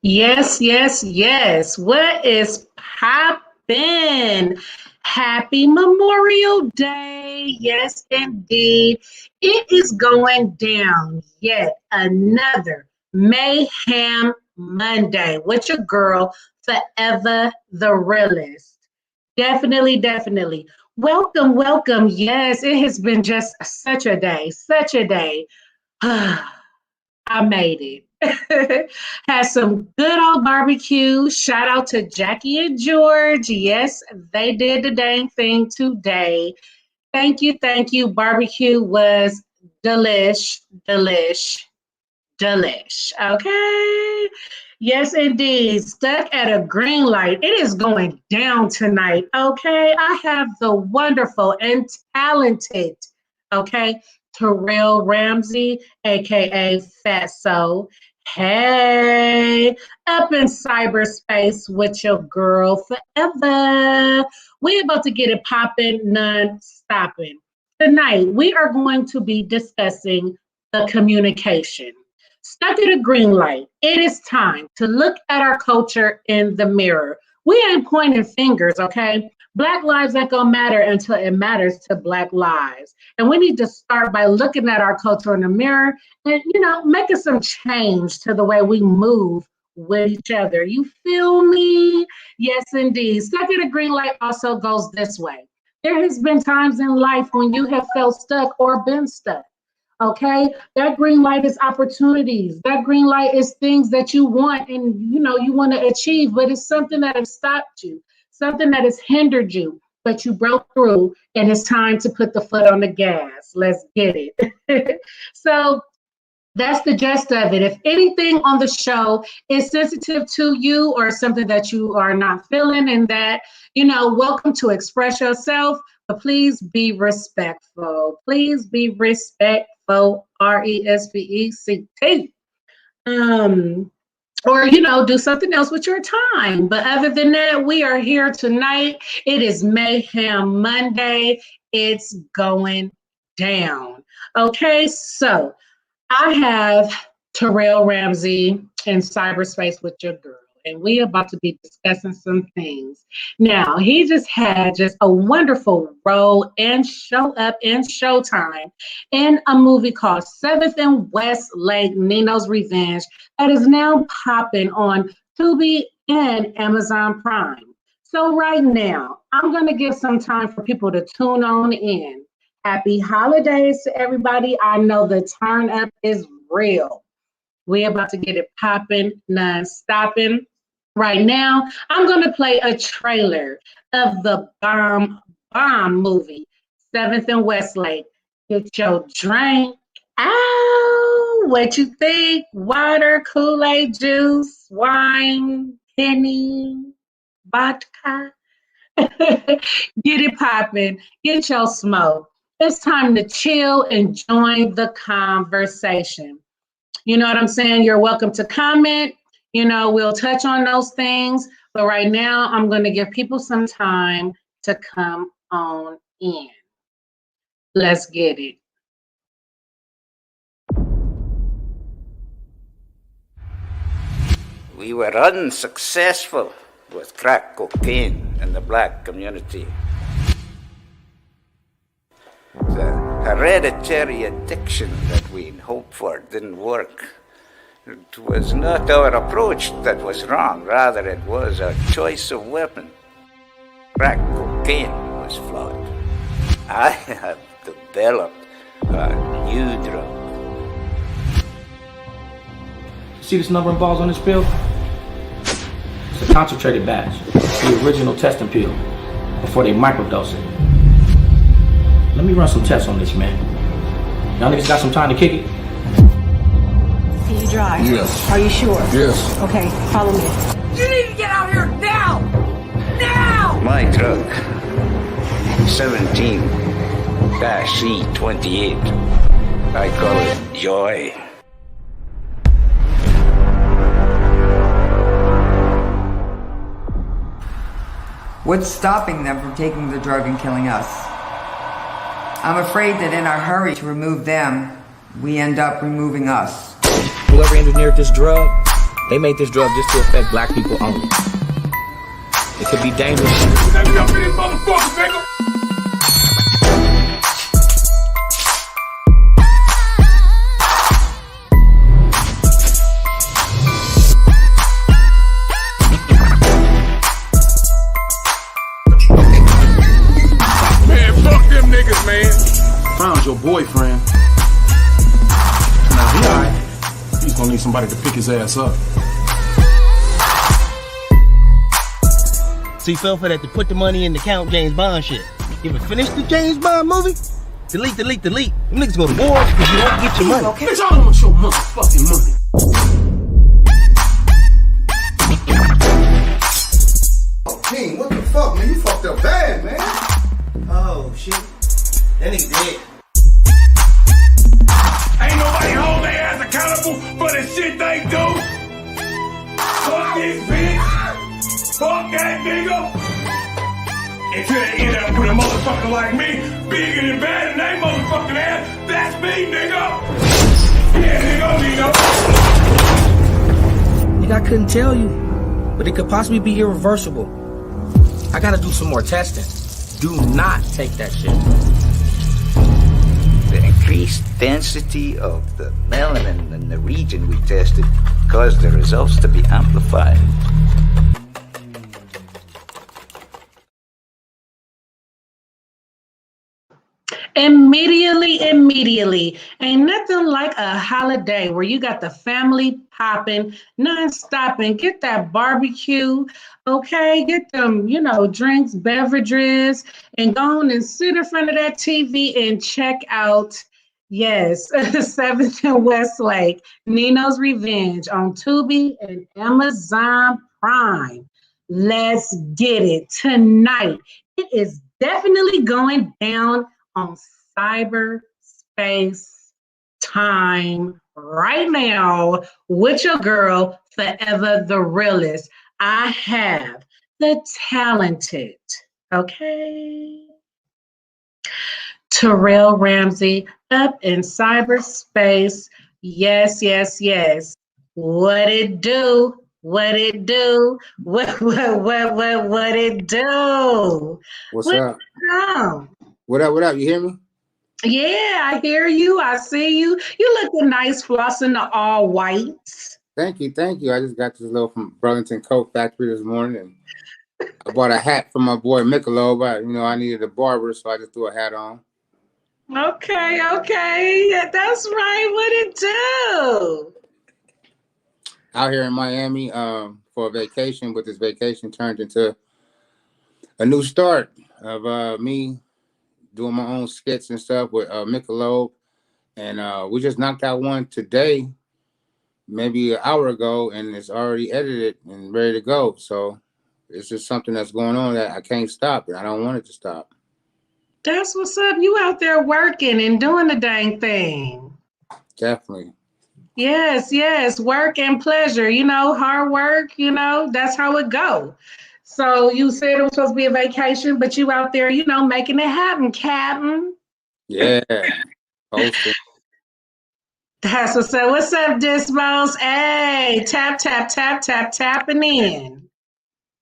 Yes, yes, yes. What is poppin'? Happy Memorial Day. Yes, indeed. It is going down yet another Mayhem Monday with your girl, Faever the Realist. Definitely, definitely. Welcome, welcome. Yes, it has been just such a day, such a day. I made it. Had some good old barbecue. Shout out to Jackie and George. Yes, they did the dang thing today. Thank you, thank you. Barbecue was delish, delish, delish. Okay. Yes, indeed. Stuck at a green light. It is going down tonight. Okay. I have the wonderful and talented, okay, Terrell Ramsey, aka Fatso. Hey, up in cyberspace with your girl forever. We about to get it popping, non-stopping. Tonight, we are going to be discussing the communication. Stuck at a green light, it is time to look at our culture in the mirror. We ain't pointing fingers, okay? Black lives ain't gonna matter until it matters to Black lives. And we need to start by looking at our culture in the mirror and, making some change to the way we move with each other. You feel me? Yes, indeed. Stuck at a green light also goes this way. There has been times in life when you have felt stuck or been stuck. Okay, that green light is opportunities. That green light is things that you want and you want to achieve, but it's something that has stopped you, something that has hindered you, but you broke through, and it's time to put the foot on the gas. Let's get it. So that's the gist of it. If anything on the show is sensitive to you or something that you are not feeling, and that, welcome to express yourself, but please be respectful. Please be respectful, RESPECT. Or, do something else with your time. But other than that, we are here tonight. It is Mayhem Monday. It's going down. Okay, so I have Terrell Ramsey in cyberspace with your girl, and we are about to be discussing some things. Now, he just had just a wonderful role and show up in Showtime in a movie called 7th and Westlake, Nino's Revenge, that is now popping on Tubi and Amazon Prime. So right now, I'm going to give some time for people to tune on in. Happy holidays to everybody. I know the turn up is real. We're about to get it popping, non-stopping. Right now, I'm going to play a trailer of the bomb movie, 7th and Westlake. Get your drink. Ow! What you think? Water, Kool-Aid juice, wine, Henny, vodka. Get it popping. Get your smoke. It's time to chill and join the conversation. You know what I'm saying? You're welcome to comment. We'll touch on those things. But right now, I'm going to give people some time to come on in. Let's get it. We were unsuccessful with crack cocaine in the black community. The hereditary addiction that we hoped for didn't work. It was not our approach that was wrong, rather it was our choice of weapon. Crack cocaine was flawed. I have developed a new drug. See this number and balls on this pill? It's a concentrated batch. It's the original testing pill before they microdose it. Let me run some tests on this, man. Y'all niggas got some time to kick it? Can you drive? Yes. Are you sure? Yes. Okay, follow me. You need to get out here now! Now! My drug, 17-C28. I call it joy. What's stopping them from taking the drug and killing us? I'm afraid that in our hurry to remove them, we end up removing us. Whoever engineered this drug, They made this drug just to affect black people only. It could be dangerous. Found your boyfriend. Now he alright. He's gonna need somebody to pick his ass up. So you fell for that to put the money in the Count James Bond shit. You ever finished the James Bond movie? Delete. Them niggas go to war because you don't get your money. Okay. Bitch, I don't want your motherfucking money. Oh, King, what the fuck, man? You fucked up bad, man. Oh, shit. That nigga dead. Ain't nobody hold their ass accountable for the shit they do. Fuck this bitch. Fuck that nigga. Until they end up with a motherfucker like me, bigger and better than they motherfucking ass. That's me, nigga. Yeah, nigga. Nigga, I couldn't tell you, but it could possibly be irreversible. I gotta do some more testing. Do not take that shit. The increased density of the melanin in the region we tested caused the results to be amplified. Immediately. Ain't nothing like a holiday where you got the family popping, non-stopping. Get that barbecue, okay? Get them, drinks, beverages, and go on and sit in front of that TV and check out, 7th and Westlake, Nino's Revenge on Tubi and Amazon Prime. Let's get it tonight. It is definitely going down on cyberspace time right now with your girl, Faever Therealist. I have the talented, Terrell Ramsey up in cyberspace. Yes. What it do? What it do? What it do? What's up? What up? You hear me? Yeah, I hear you. I see you. You looking nice, flossing the all whites. Thank you. I just got this little from Burlington Coat Factory this morning, and I bought a hat for my boy Michelob. I needed a barber, so I just threw a hat on. Okay. Yeah, that's right. What it do? Out here in Miami for a vacation, but this vacation turned into a new start of me doing my own skits and stuff with Michelob, and we just knocked out one today, maybe an hour ago, and it's already edited and ready to go. So it's just something that's going on that I can't stop, and I don't want it to stop. That's what's up. You out there working and doing the dang thing. Definitely. Yes. Work and pleasure. Hard work. That's how it go. So you said it was supposed to be a vacation, but you out there, making it happen, Captain. Yeah. Hosting. That's what's up. What's up, Dismos? Hey, tapping in.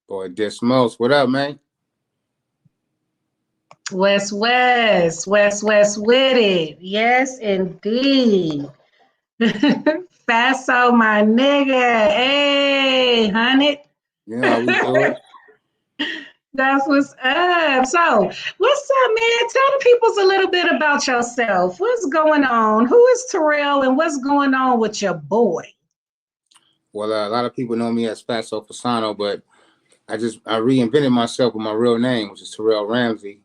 Boy, Dismos. What up, man? West with it. Yes, indeed. Faso, my nigga. Hey, honey. How we do it. That's what's up. So, what's up, man? Tell the peoples a little bit about yourself. What's going on? Who is Terrell, and what's going on with your boy? Well, a lot of people know me as Fatsotv, but I reinvented myself with my real name, which is Terrell Ramsey.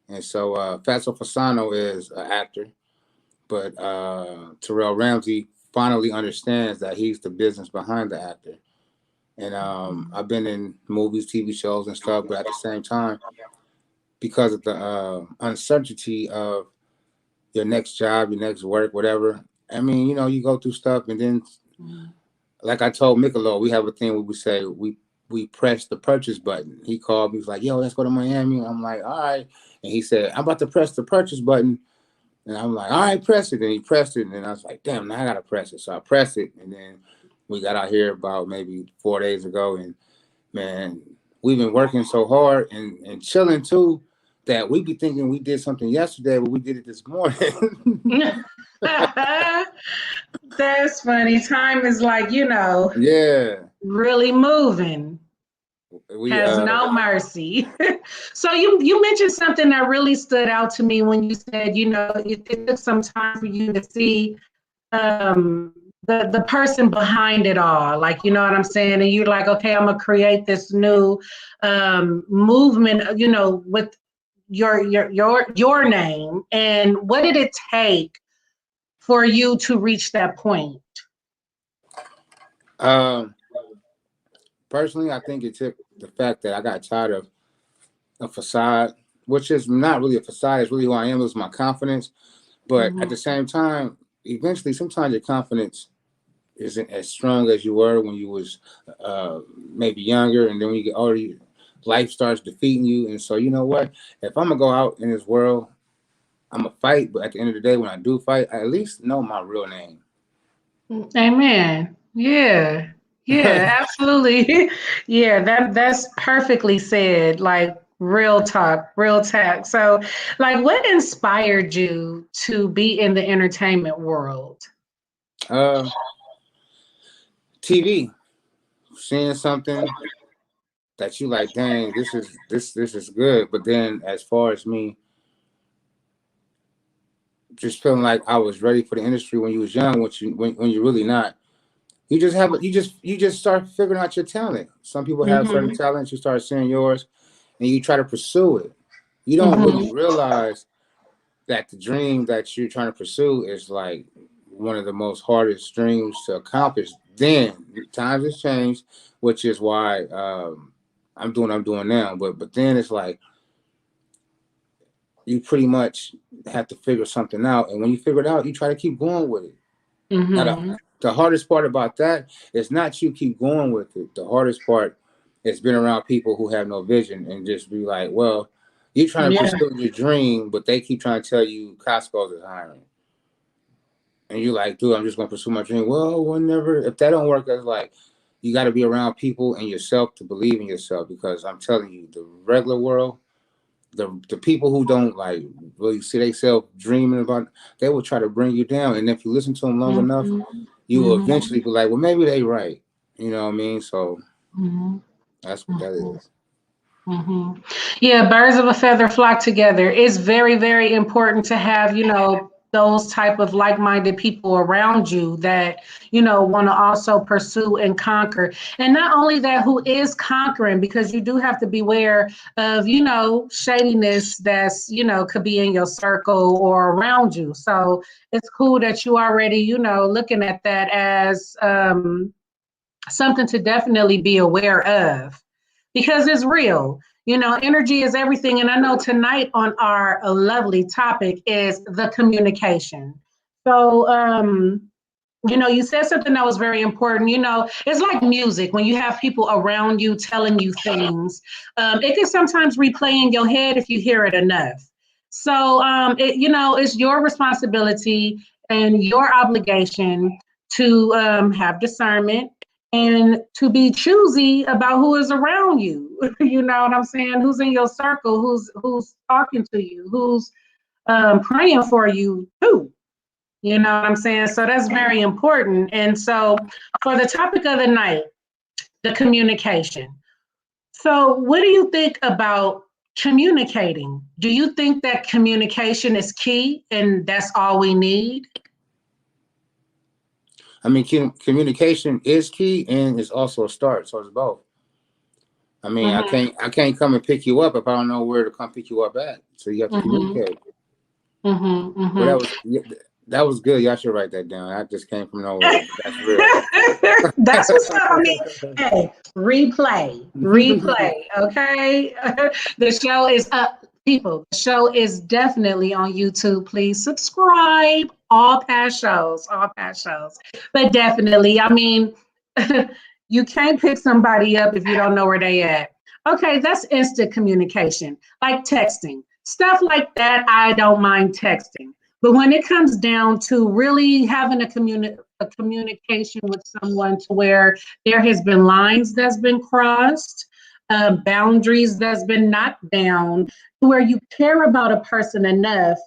And so Fatsotv is an actor, but Terrell Ramsey finally understands that he's the business behind the actor. And I've been in movies, TV shows and stuff, but at the same time, because of the uncertainty of your next job, your next work, whatever, you go through stuff, and then, like I told Michelob, we have a thing where we say we press the purchase button. He called me, he was like, yo, let's go to Miami. I'm like, all right. And he said, I'm about to press the purchase button. And I'm like, all right, press it. And he pressed it. And I was like, damn, now I got to press it. So I pressed it. And then We got out here about maybe 4 days ago, and man, we've been working so hard and chilling too that we be thinking we did something yesterday, but we did it this morning. That's funny. Time is like, Yeah. really moving. We Has no mercy. So you mentioned something that really stood out to me when you said, it took some time for you to see the person behind it all. Like, you know what I'm saying? And you're like, okay, I'm gonna create this new movement, with your name. And what did it take for you to reach that point? Personally, I think it took the fact that I got tired of a facade, which is not really a facade. It's really who I am. It was my confidence. But at the same time, eventually, sometimes your confidence isn't as strong as you were when you was maybe younger. And then when you get older, life starts defeating you. And so, you know what? If I'm going to go out in this world, I'm going to fight. But at the end of the day, when I do fight, I at least know my real name. Amen. Yeah. Yeah, absolutely. Yeah, that's perfectly said. Like real talk, real talk. So, like, what inspired you to be in the entertainment world? TV, seeing something that you like, dang, this is good. But then, as far as me, just feeling like I was ready for the industry when you was young, when you're really not. You just start figuring out your talent. Some people have certain talents. You start seeing yours, and you try to pursue it. You don't really realize that the dream that you're trying to pursue is like one of the most hardest dreams to accomplish. Then times has changed, which is why I'm doing what I'm doing now. But then it's like you pretty much have to figure something out, and when you figure it out, you try to keep going with it. Now, the hardest part about that is not you keep going with it. The hardest part is being around people who have no vision and just be like, well, you're trying to pursue your dream, but they keep trying to tell you Costco's is hiring. And you're like, dude, I'm just going to pursue my dream. Well, whenever, if that don't work, it's like, you got to be around people and yourself to believe in yourself, because I'm telling you, the regular world, the people who don't like really see themselves dreaming about it, they will try to bring you down. And if you listen to them long enough, you will eventually be like, well, maybe they right. You know what I mean? So that's what that is. Yeah, birds of a feather flock together. It's very, very important to have, those type of like-minded people around you that, want to also pursue and conquer. And not only that, who is conquering, because you do have to beware of, shadiness that's, could be in your circle or around you. So it's cool that you already, looking at that as something to definitely be aware of, because it's real. Energy is everything. And I know tonight on our lovely topic is the communication. So, you said something that was very important. It's like music. When you have people around you telling you things, it can sometimes replay in your head if you hear it enough. So, it's your responsibility and your obligation to have discernment and to be choosy about who is around you. You know what I'm saying? Who's in your circle, who's talking to you, who's praying for you too. You know what I'm saying? So that's very important. And so for the topic of the night, the communication. So what do you think about communicating? Do you think that communication is key and that's all we need? I mean, communication is key and it's also a start. So it's both. I mean, I can't come and pick you up if I don't know where to come pick you up at. So you have to communicate. Well, that was good. Y'all should write that down. That just came from nowhere. That's real. That's what's up. I mean, hey, replay, okay? The show is up, people. The show is definitely on YouTube. Please subscribe. All past shows. But definitely, I mean, you can't pick somebody up if you don't know where they at. Okay, that's instant communication, like texting. Stuff like that, I don't mind texting. But when it comes down to really having a a communication with someone to where there has been lines that's been crossed, boundaries that's been knocked down, to where you care about a person enough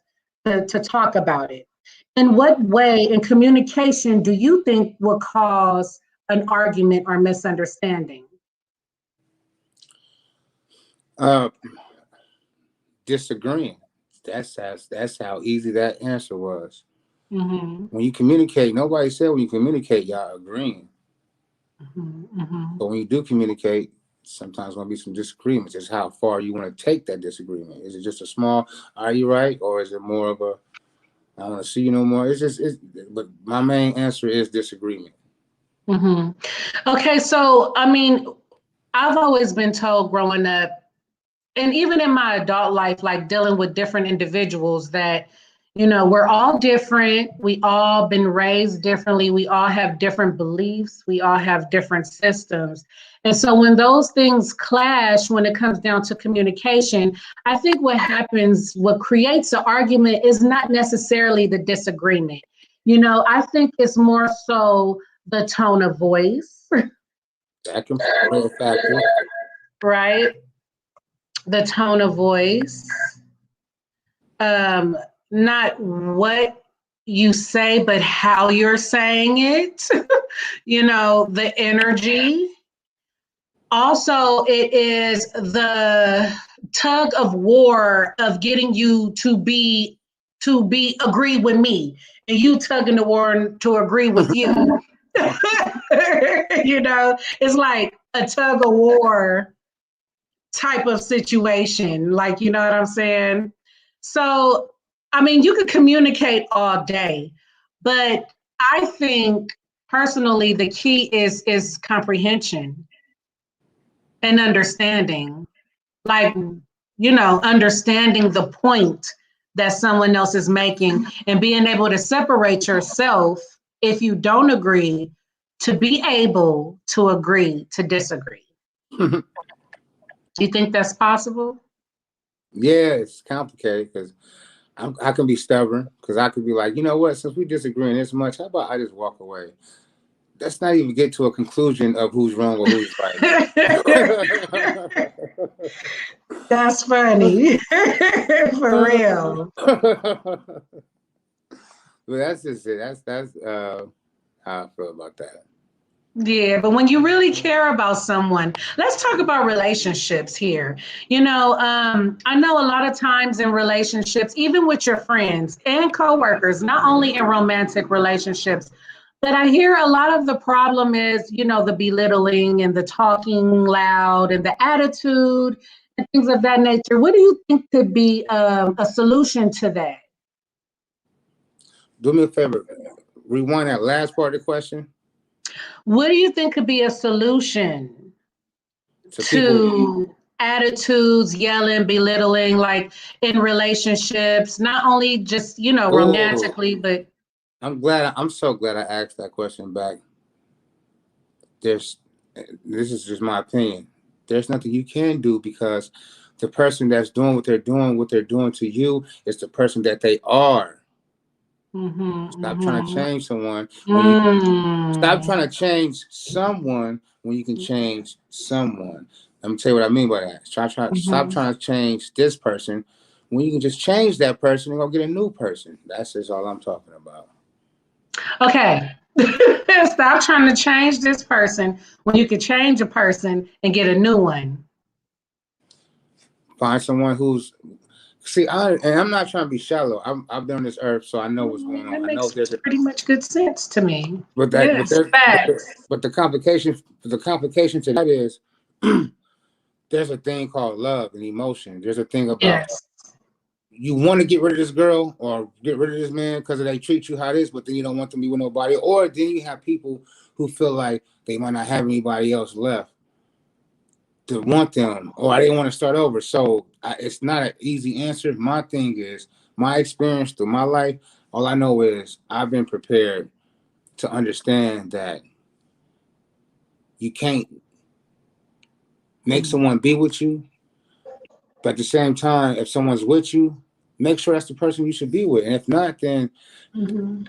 to talk about it? In what way in communication do you think will cause an argument or misunderstanding? Disagreeing. That's how easy that answer was. Mm-hmm. When you communicate, nobody said when you communicate, y'all agreeing. Mm-hmm. Mm-hmm. But when you do communicate, sometimes going to be some disagreements. It's how far you want to take that disagreement. Is it just a small, are you right? Or is it more of a, I don't want to see you no more? But my main answer is disagreement. Mm-hmm. Okay, so I mean, I've always been told growing up, and even in my adult life, like dealing with different individuals, that, you know, we're all different. We all been raised differently. We all have different beliefs. We all have different systems. And so when those things clash, when it comes down to communication, I think what happens, what creates the argument is not necessarily the disagreement. You know, I think it's more so the tone of voice, That can play a factor. right? The tone of voice, not what you say, but how you're saying it, you know, the energy. Also, it is the tug of war of getting you to agree with me, and you tugging the war to agree with you. You know, it's like a tug of war type of situation. Like, you know what I'm saying? So, I mean, you could communicate all day, but I think personally the key is comprehension and understanding. Like, you know, understanding the point that someone else is making and being able to separate yourself if you don't agree, to be able to agree to disagree. Do you think that's possible? Yeah, it's complicated because I can be stubborn, because I could be like, you know what, since we disagreeing this much, how about I just walk away? Let's not even get to a conclusion of who's wrong or who's right. That's funny. For real. But that's just it. That's how I feel about that. Yeah, but when you really care about someone, let's talk about relationships here. You know, I know a lot of times in relationships, even with your friends and coworkers, not only in romantic relationships, but I hear a lot of the problem is, you know, the belittling and the talking loud and the attitude and things of that nature. What do you think could be a solution to that? Do me a favor, rewind that last part of the question. What do you think could be a solution To people, to attitudes, yelling, belittling, like in relationships, not only just, you know, romantically, but I'm so glad I asked that question back. This is just my opinion. There's nothing you can do, because the person that's doing what they're doing to you is the person that they are. Stop trying to change someone when you stop trying to change someone when you can change someone. Let me tell you what I mean by that. Stop trying to change this person when you can just change that person and go get a new person. That's just all I'm talking about. Okay. Stop trying to change this person when you can change a person and get a new one. Find someone who's I'm not trying to be shallow. I've been on this earth, so I know what's going on. That I know makes there's pretty much good sense to me. but the complication to that is there's a thing called love and emotion. There's a thing about you want to get rid of this girl or get rid of this man because they treat you how it is, but then you don't want them to be with nobody. Or then you have people who feel like they might not have anybody else left to want them, or I didn't want to start over. So it's not an easy answer. My thing is, my experience through my life, all I know is I've been prepared to understand that you can't make someone be with you, but at the same time, if someone's with you, make sure that's the person you should be with. And if not, then, and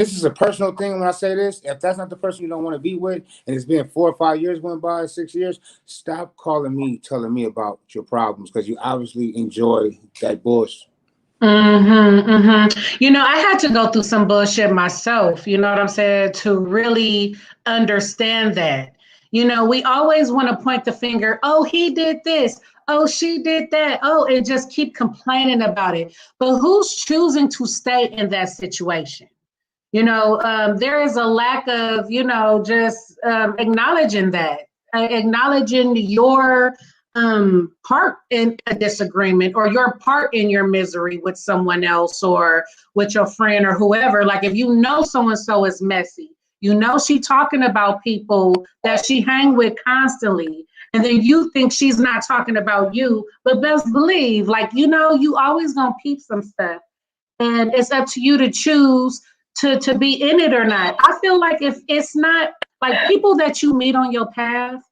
this is a personal thing when I say this, if that's not the person you don't want to be with, and it's been 4 or 5 years went by, 6 years, stop calling me, telling me about your problems, because you obviously enjoy that bullshit. You know, I had to go through some bullshit myself, you know what I'm saying, to really understand that. You know, we always want to point the finger, oh, he did this, oh, she did that, oh, and just keep complaining about it. But who's choosing to stay in that situation? You know, there is a lack of, you know, just acknowledging that, acknowledging your part in a disagreement or your part in your misery with someone else or with your friend or whoever. Like if you know so-and-so is messy, you know she talking about people that she hang with constantly, and then you think she's not talking about you, but best believe, like, you know, you always gonna peep some stuff. And it's up to you to choose to be in it or not. I feel like if it's not like people that you meet on your path,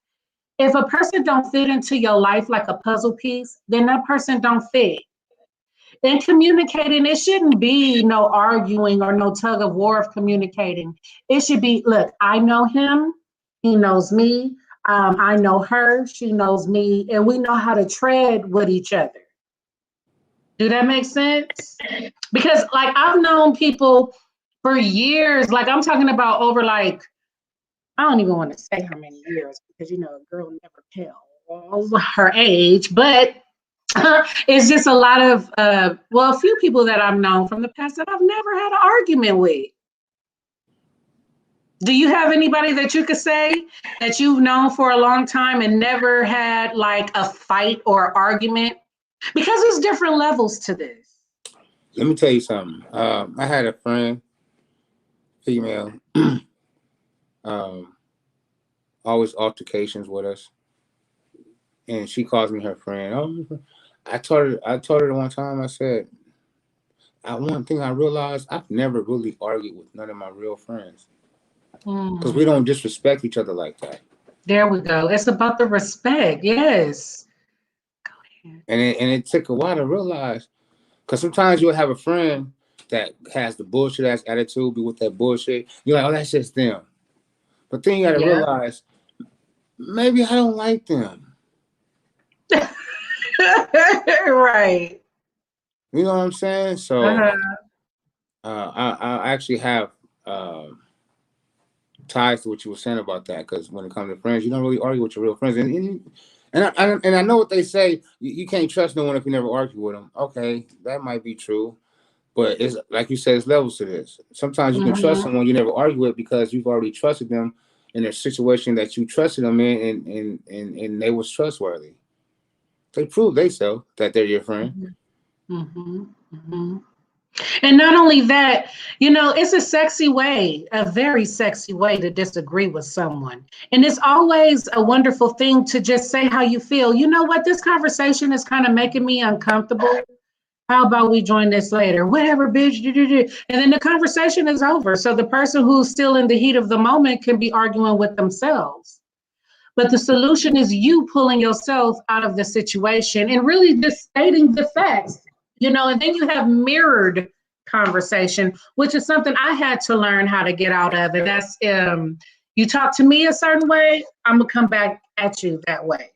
if a person don't fit into your life like a puzzle piece, then that person don't fit. In communicating, it shouldn't be no arguing or no tug of war of communicating. It should be, look, I know him, he knows me, I know her, she knows me, and we know how to tread with each other. Do that make sense? Because like I've known people for years, like I'm talking about over like, I don't even want to say how many years because, you know, a girl never tells her age, but it's just a lot of, well, a few people that I've known from the past that I've never had an argument with. Do you have anybody that you could say that you've known for a long time and never had like a fight or argument? Because there's different levels to this. Let me tell you something. I had a friend, female, always altercations with us, and she calls me her friend. Oh, I told her the one time. I said, one thing I realized, I've never really argued with none of my real friends because we don't disrespect each other like that. There we go. It's about the respect. Yes. Go ahead. And it took a while to realize, because sometimes you'll have a friend that has the bullshit ass attitude, be with that bullshit. You're like, oh, that's just them. But then you got to realize, maybe I don't like them. Right. You know what I'm saying? So I actually have ties to what you were saying about that, because when it comes to friends, you don't really argue with your real friends. And I know what they say, you can't trust no one if you never argue with them. Okay, that might be true. But it's like you said, it's levels to this. Sometimes you can trust someone you never argue with because you've already trusted them in a situation that you trusted them in, and they was trustworthy. They proved themselves that they're your friend. And not only that, you know, it's a sexy way, a very sexy way to disagree with someone. And it's always a wonderful thing to just say how you feel. You know what? This conversation is kind of making me uncomfortable. How about we join this later? Whatever, bitch. And then the conversation is over. So the person who's still in the heat of the moment can be arguing with themselves. But the solution is you pulling yourself out of the situation and really just stating the facts, you know, and then you have mirrored conversation, which is something I had to learn how to get out of. And that's, you talk to me a certain way, I'm gonna come back at you that way.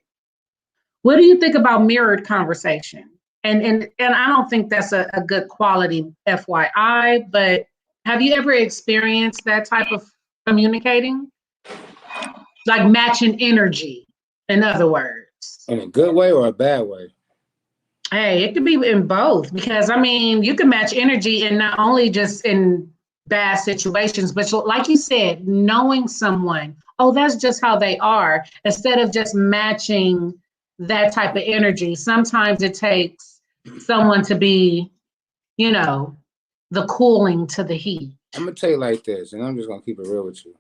What do you think about mirrored conversation? And I don't think that's a good quality, FYI, but have you ever experienced that type of communicating? Like matching energy, in other words. In a good way or a bad way? Hey, it could be in both, because I mean, you can match energy and not only just in bad situations, but like you said, knowing someone, oh, that's just how they are, instead of just matching that type of energy. Sometimes it takes someone to be, you know, the cooling to the heat. I'm gonna tell you like this, and I'm just gonna keep it real with you.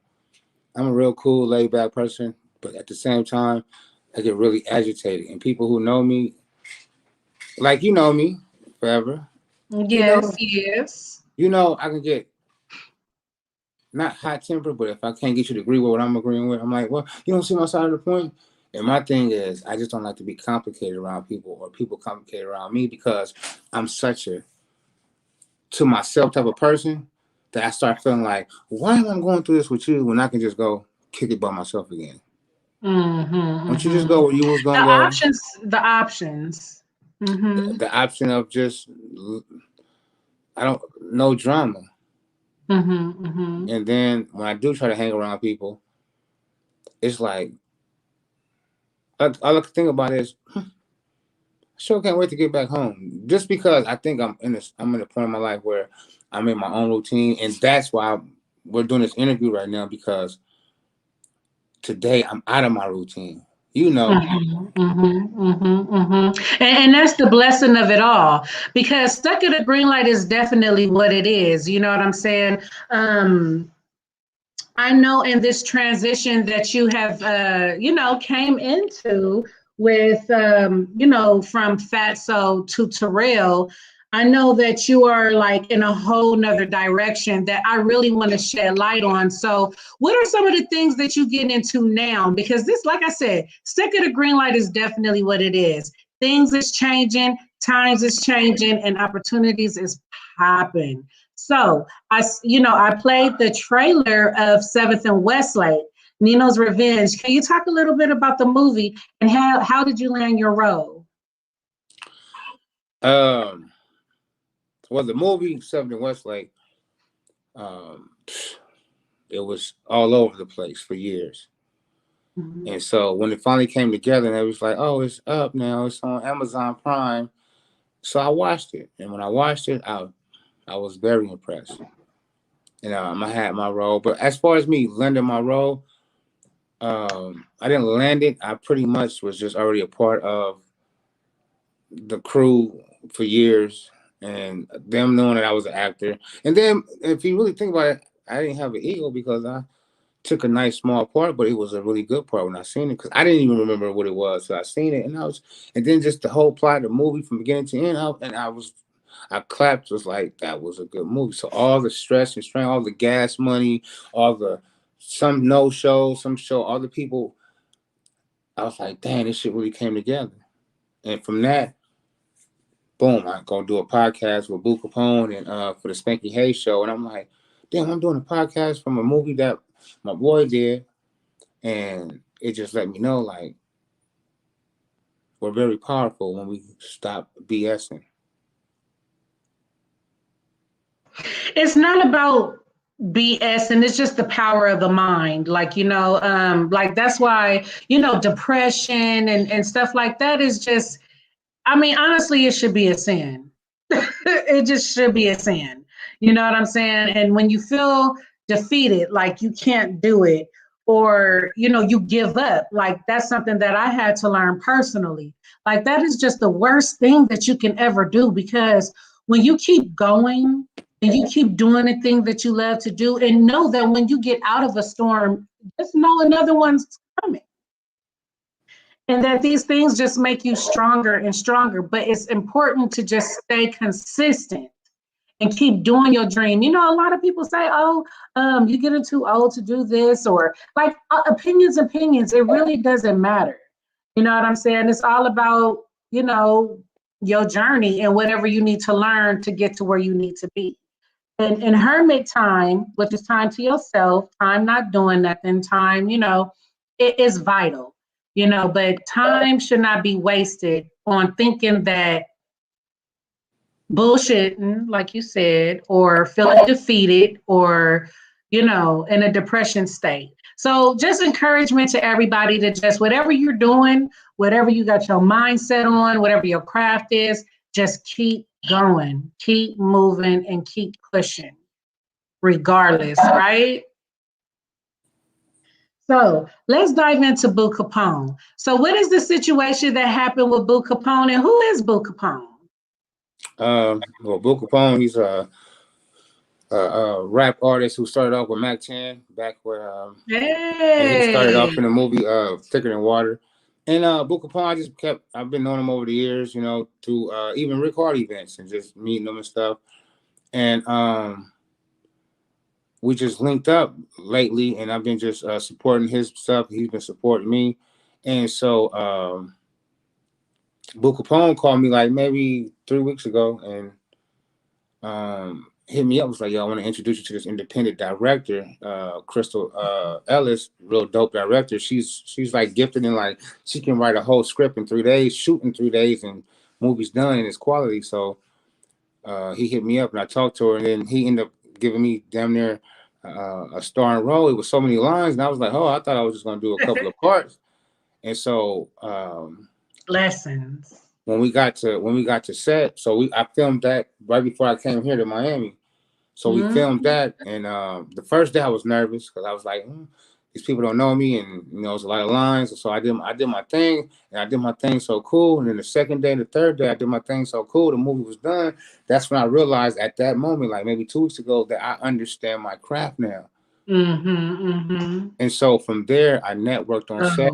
I'm a real cool, laid back person, but at the same time, I get really agitated. And people who know me, like you know me forever. Yes, yes. You know, I can get not hot tempered, but if I can't get you to agree with what I'm agreeing with, I'm like, well, you don't see my side of the point. And my thing is, I just don't like to be complicated around people or people complicated around me because I'm such a, to myself type of person that I start feeling like, why am I going through this with you when I can just go kick it by myself again? Mm-hmm, Don't you just go where you was going to go? The options. Mm-hmm. The option of just, no drama. Mm-hmm, mm-hmm. And then when I do try to hang around people, it's like, all I can think about is, I sure can't wait to get back home. Just because I think I'm in a point in my life where I'm in my own routine, and that's why we're doing this interview right now, because today I'm out of my routine. You know. Mm-hmm, mm-hmm, mm-hmm, mm-hmm. And that's the blessing of it all, because stuck at a green light is definitely what it is. You know what I'm saying? I know in this transition that you have, came into with, from Fatso to Terrell, I know that you are like in a whole nother direction that I really want to shed light on. So what are some of the things that you get into now? Because this, like I said, stick at a green light is definitely what it is. Things is changing, times is changing, and opportunities is popping. So I played the trailer of 7th and Westlake, Nino's Revenge. Can you talk a little bit about the movie and how did you land your role? Well, the movie 7th and Westlake, it was all over the place for years. Mm-hmm. And so when it finally came together, and it was like, oh, it's up now, it's on Amazon Prime. So I watched it, and when I watched it, I was very impressed. And I had my role, but as far as me landing my role, I didn't land it. I pretty much was just already a part of the crew for years, and them knowing that I was an actor. And then, if you really think about it, I didn't have an ego because I took a nice small part, but it was a really good part when I seen it, because I didn't even remember what it was. So I seen it, and then just the whole plot of the movie from beginning to end, I clapped, was like, that was a good movie. So all the stress and strain, all the gas money, some no shows, some show, all the people, I was like, dang, this shit really came together. And from that, boom, I go do a podcast with Boo Capone and for the Spanky Hayes show. And I'm like, damn, I'm doing a podcast from a movie that my boy did. And it just let me know, like, we're very powerful when we stop BSing. It's not about BS, and it's just the power of the mind. Like, like that's why, depression and stuff like that is just, I mean, honestly, it should be a sin. It just should be a sin. You know what I'm saying? And when you feel defeated, like you can't do it, or, you give up, like that's something that I had to learn personally. Like that is just the worst thing that you can ever do, because when you keep going and you keep doing the thing that you love to do, and know that when you get out of a storm, just know another one's coming. And that these things just make you stronger and stronger. But it's important to just stay consistent and keep doing your dream. A lot of people say, oh, you're getting too old to do this, or like opinions. It really doesn't matter. You know what I'm saying? It's all about, your journey and whatever you need to learn to get to where you need to be. And in hermit time, which is time to yourself, time not doing nothing, time, it is vital. But time should not be wasted on thinking that bullshitting, like you said, or feeling defeated, or, in a depression state. So just encouragement to everybody to just, whatever you're doing, whatever you got your mindset on, whatever your craft is, just keep going, keep moving, and keep pushing regardless, right? So let's dive into Boo Capone. So what is the situation that happened with Boo Capone, and who is Boo Capone? Well, Boo Capone, he's a rap artist who started off with Mac 10 back where and he started off in the movie Thicker Than Water. And Boo Capone, I've been knowing him over the years, through even Rick Hard events and just meeting him and stuff. And we just linked up lately, and I've been just supporting his stuff. He's been supporting me. And so Boo Capone called me like maybe 3 weeks ago and hit me up, was like, yo, I want to introduce you to this independent director, Crystal Ellis, real dope director. She's like gifted in like she can write a whole script in 3 days, shoot in 3 days, and movies done and it's quality. So he hit me up and I talked to her, and then he ended up giving me damn near a starring role. It was so many lines, and I was like, oh, I thought I was just gonna do a couple of parts. And so Lessons. when we got to set, so I filmed that right before I came here to Miami. So we filmed that, and the first day I was nervous because I was like, these people don't know me, and you know, it's a lot of lines. So I did my thing, and I did my thing so cool. And then the second day and the third day, I did my thing so cool. The movie was done. That's when I realized at that moment, like maybe 2 weeks ago, that I understand my craft now. And so from there, I networked on set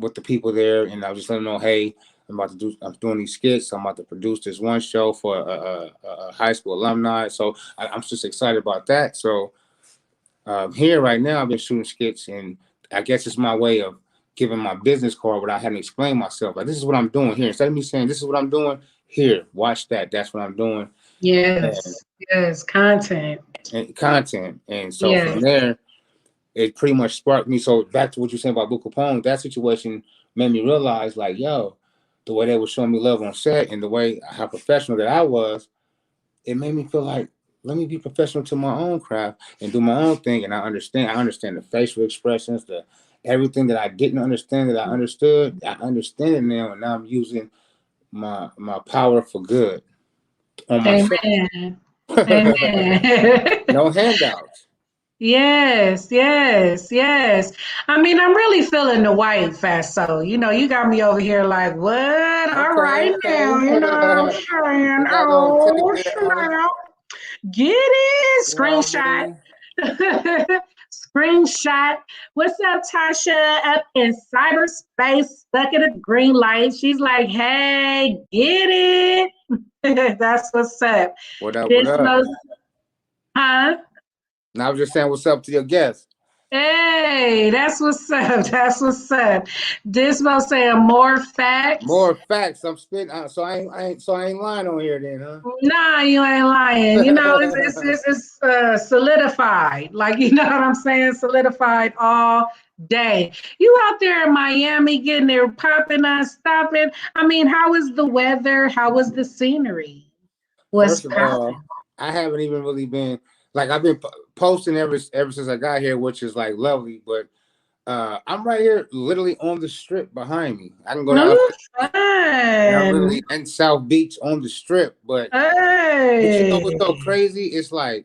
with the people there, and I was just letting them know, hey, I'm doing these skits. I'm about to produce this one show for a high school alumni. So I'm just excited about that. So here right now, I've been shooting skits, and I guess it's my way of giving my business card without having to explain myself. Like, this is what I'm doing here. Instead of me saying, this is what I'm doing here, watch that. That's what I'm doing. Yes, yes, content. And so from there, it pretty much sparked me. So back to what you're saying about Boo Capone, that situation made me realize, like, yo, the way they were showing me love on set and the way how professional that I was, it made me feel like, let me be professional to my own craft and do my own thing. And I understand the facial expressions, the everything that I didn't understand that I understood. I understand it now, and now I'm using my power for good on myself. Amen. Amen. No handouts. Yes, yes, yes. I mean, I'm really feeling the white Fatso. You know, you got me over here like, what? All right now, you know what I'm saying? Oh, snap. Get it. Screenshot. Screenshot. What's up, Tasha? Up in cyberspace, stuck in a green light. She's like, hey, get it. That's what's up. What up? What up? Huh? Now I was just saying what's up to your guests. Hey, that's what's up. That's what's up. Dismo saying more facts. More facts. I'm spitting. So I ain't lying on here then, huh? Nah, you ain't lying. You know, it's solidified. Like, you know what I'm saying? Solidified all day. You out there in Miami getting there popping, stopping. I mean, how is the weather? How was the scenery? First of all, I haven't even really been, like, I've been posting ever since I got here, which is like lovely, but I'm right here literally on the strip behind me. I can go down and I'm literally in South Beach on the strip, but you know what's so crazy? It's like,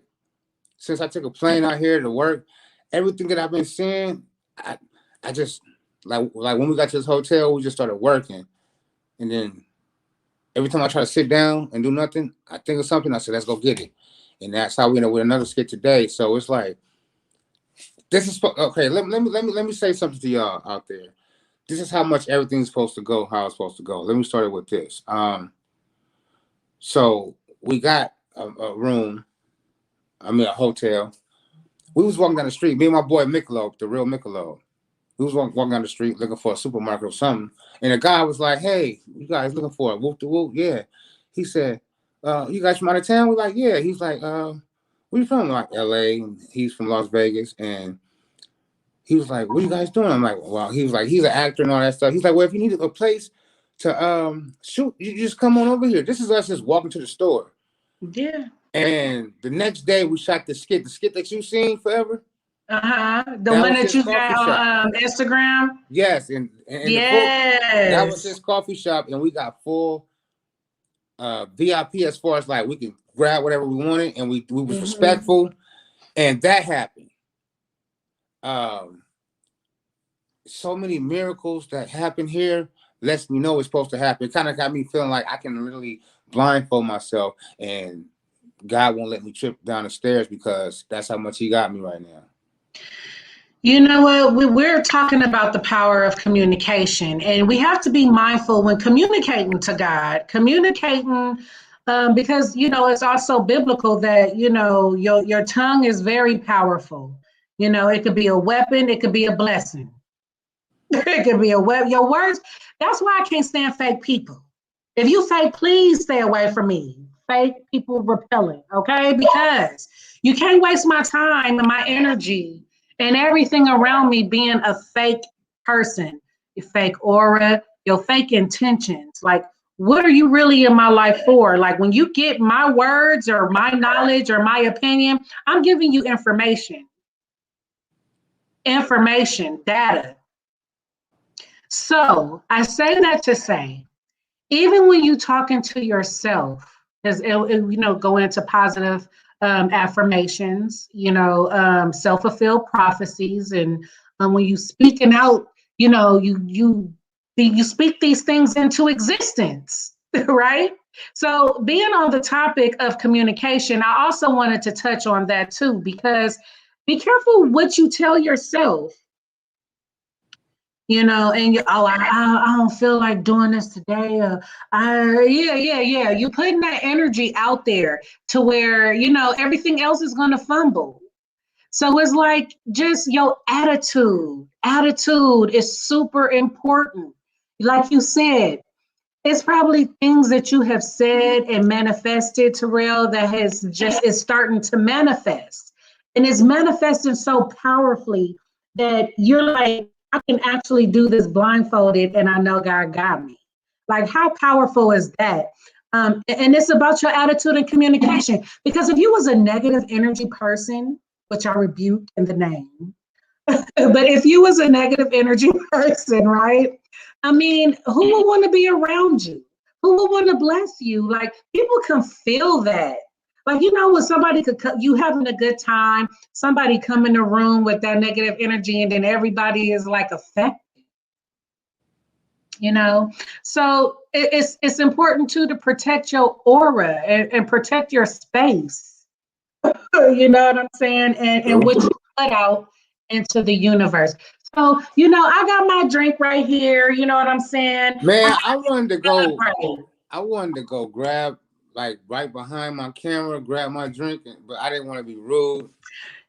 since I took a plane out here to work, everything that I've been seeing, I just like when we got to this hotel, we just started working, and then every time I try to sit down and do nothing, I think of something. I said, let's go get it. And that's how we ended up with another skit today. So it's like, this is okay. Let me say something to y'all out there. This is how much everything's supposed to go, how it's supposed to go. Let me start it with this. So we got a room. I mean, a hotel. We was walking down the street. Me and my boy Michelob, the real Michelob. We was walking down the street looking for a supermarket or something. And the guy was like, hey, you guys looking for a whoop de whoop? Yeah. He said, you guys from out of town? We're like, yeah. He's like, where you from? Like, LA. And he's from Las Vegas. And he was like, what are you guys doing? I'm like, well, he was like, he's an actor and all that stuff. He's like, well, if you need a place to shoot, you just come on over here. This is us just walking to the store. Yeah. And the next day we shot the skit that you seen forever. The one that you got on Instagram. Yes, and yes, that was his coffee shop, and we got full VIP as far as like we could grab whatever we wanted, and we was respectful, and that happened. So many miracles that happen here lets me know it's supposed to happen. It kind of got me feeling like I can literally blindfold myself, and God won't let me trip down the stairs because that's how much He got me right now. You know what? We're talking about the power of communication, and we have to be mindful when communicating to God, because, you know, it's also biblical that, you know, your tongue is very powerful. You know, it could be a weapon, it could be a blessing. It could be a web. Your words. That's why I can't stand fake people. If you fake, please stay away from me. Fake people repellent, okay? Because you can't waste my time and my energy and everything around me being a fake person. Your fake aura, your fake intentions. Like, what are you really in my life for? Like, when you get my words or my knowledge or my opinion, I'm giving you information, data. So I say that to say, even when you talking to yourself, as going into positive affirmations, self-fulfilled prophecies, and when you speaking out, you speak these things into existence, right? So being on the topic of communication, I also wanted to touch on that too, because be careful what you tell yourself. And I don't feel like doing this today. Yeah. You putting that energy out there to where, everything else is going to fumble. So it's like just your attitude. Attitude is super important. Like you said, it's probably things that you have said and manifested, Terrell, that is starting to manifest. And it's manifesting so powerfully that you're like, I can actually do this blindfolded and I know God got me. Like, how powerful is that? And it's about your attitude and communication. Because if you was a negative energy person, which I rebuke in the name, but if you was a negative energy person, right? I mean, who would want to be around you? Who would want to bless you? Like, people can feel that. Like, when somebody you having a good time, somebody come in the room with that negative energy, and then everybody is like affected. So it's important too to protect your aura and protect your space. You know what I'm saying? And what you put out into the universe. So, I got my drink right here. You know what I'm saying? Man, I wanted to go grab, like, right behind my camera, grab my drink, but I didn't want to be rude.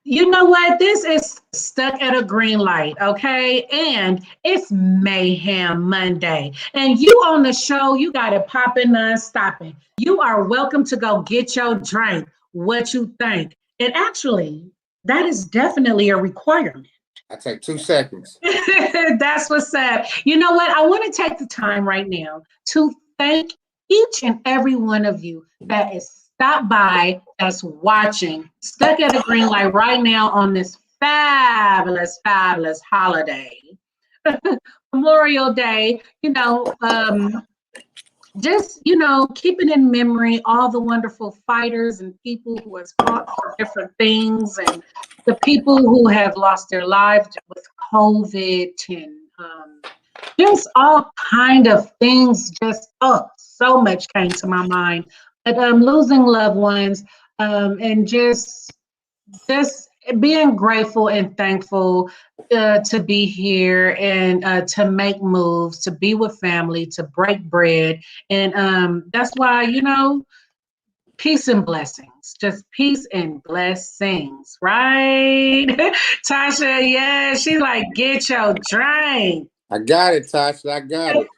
You know what? This is stuck at a green light, okay? And it's Mayhem Monday. And you on the show, you got it popping, non-stopping. You are welcome to go get your drink. What you think? And actually, that is definitely a requirement. I take 2 seconds. That's what's up. You know what? I want to take the time right now to thank each and every one of you that is stopped by, that's watching, stuck at a green light right now on this fabulous, fabulous holiday. Memorial Day, just, keeping in memory all the wonderful fighters and people who have fought for different things, and the people who have lost their lives with COVID, and just all kind of things. Just, so much came to my mind. But losing loved ones, and just being grateful and thankful to be here, and to make moves, to be with family, to break bread. And that's why, peace and blessings, just peace and blessings, right? Tasha, yeah, she's like, get your drink. I got it, Tasha, I got it.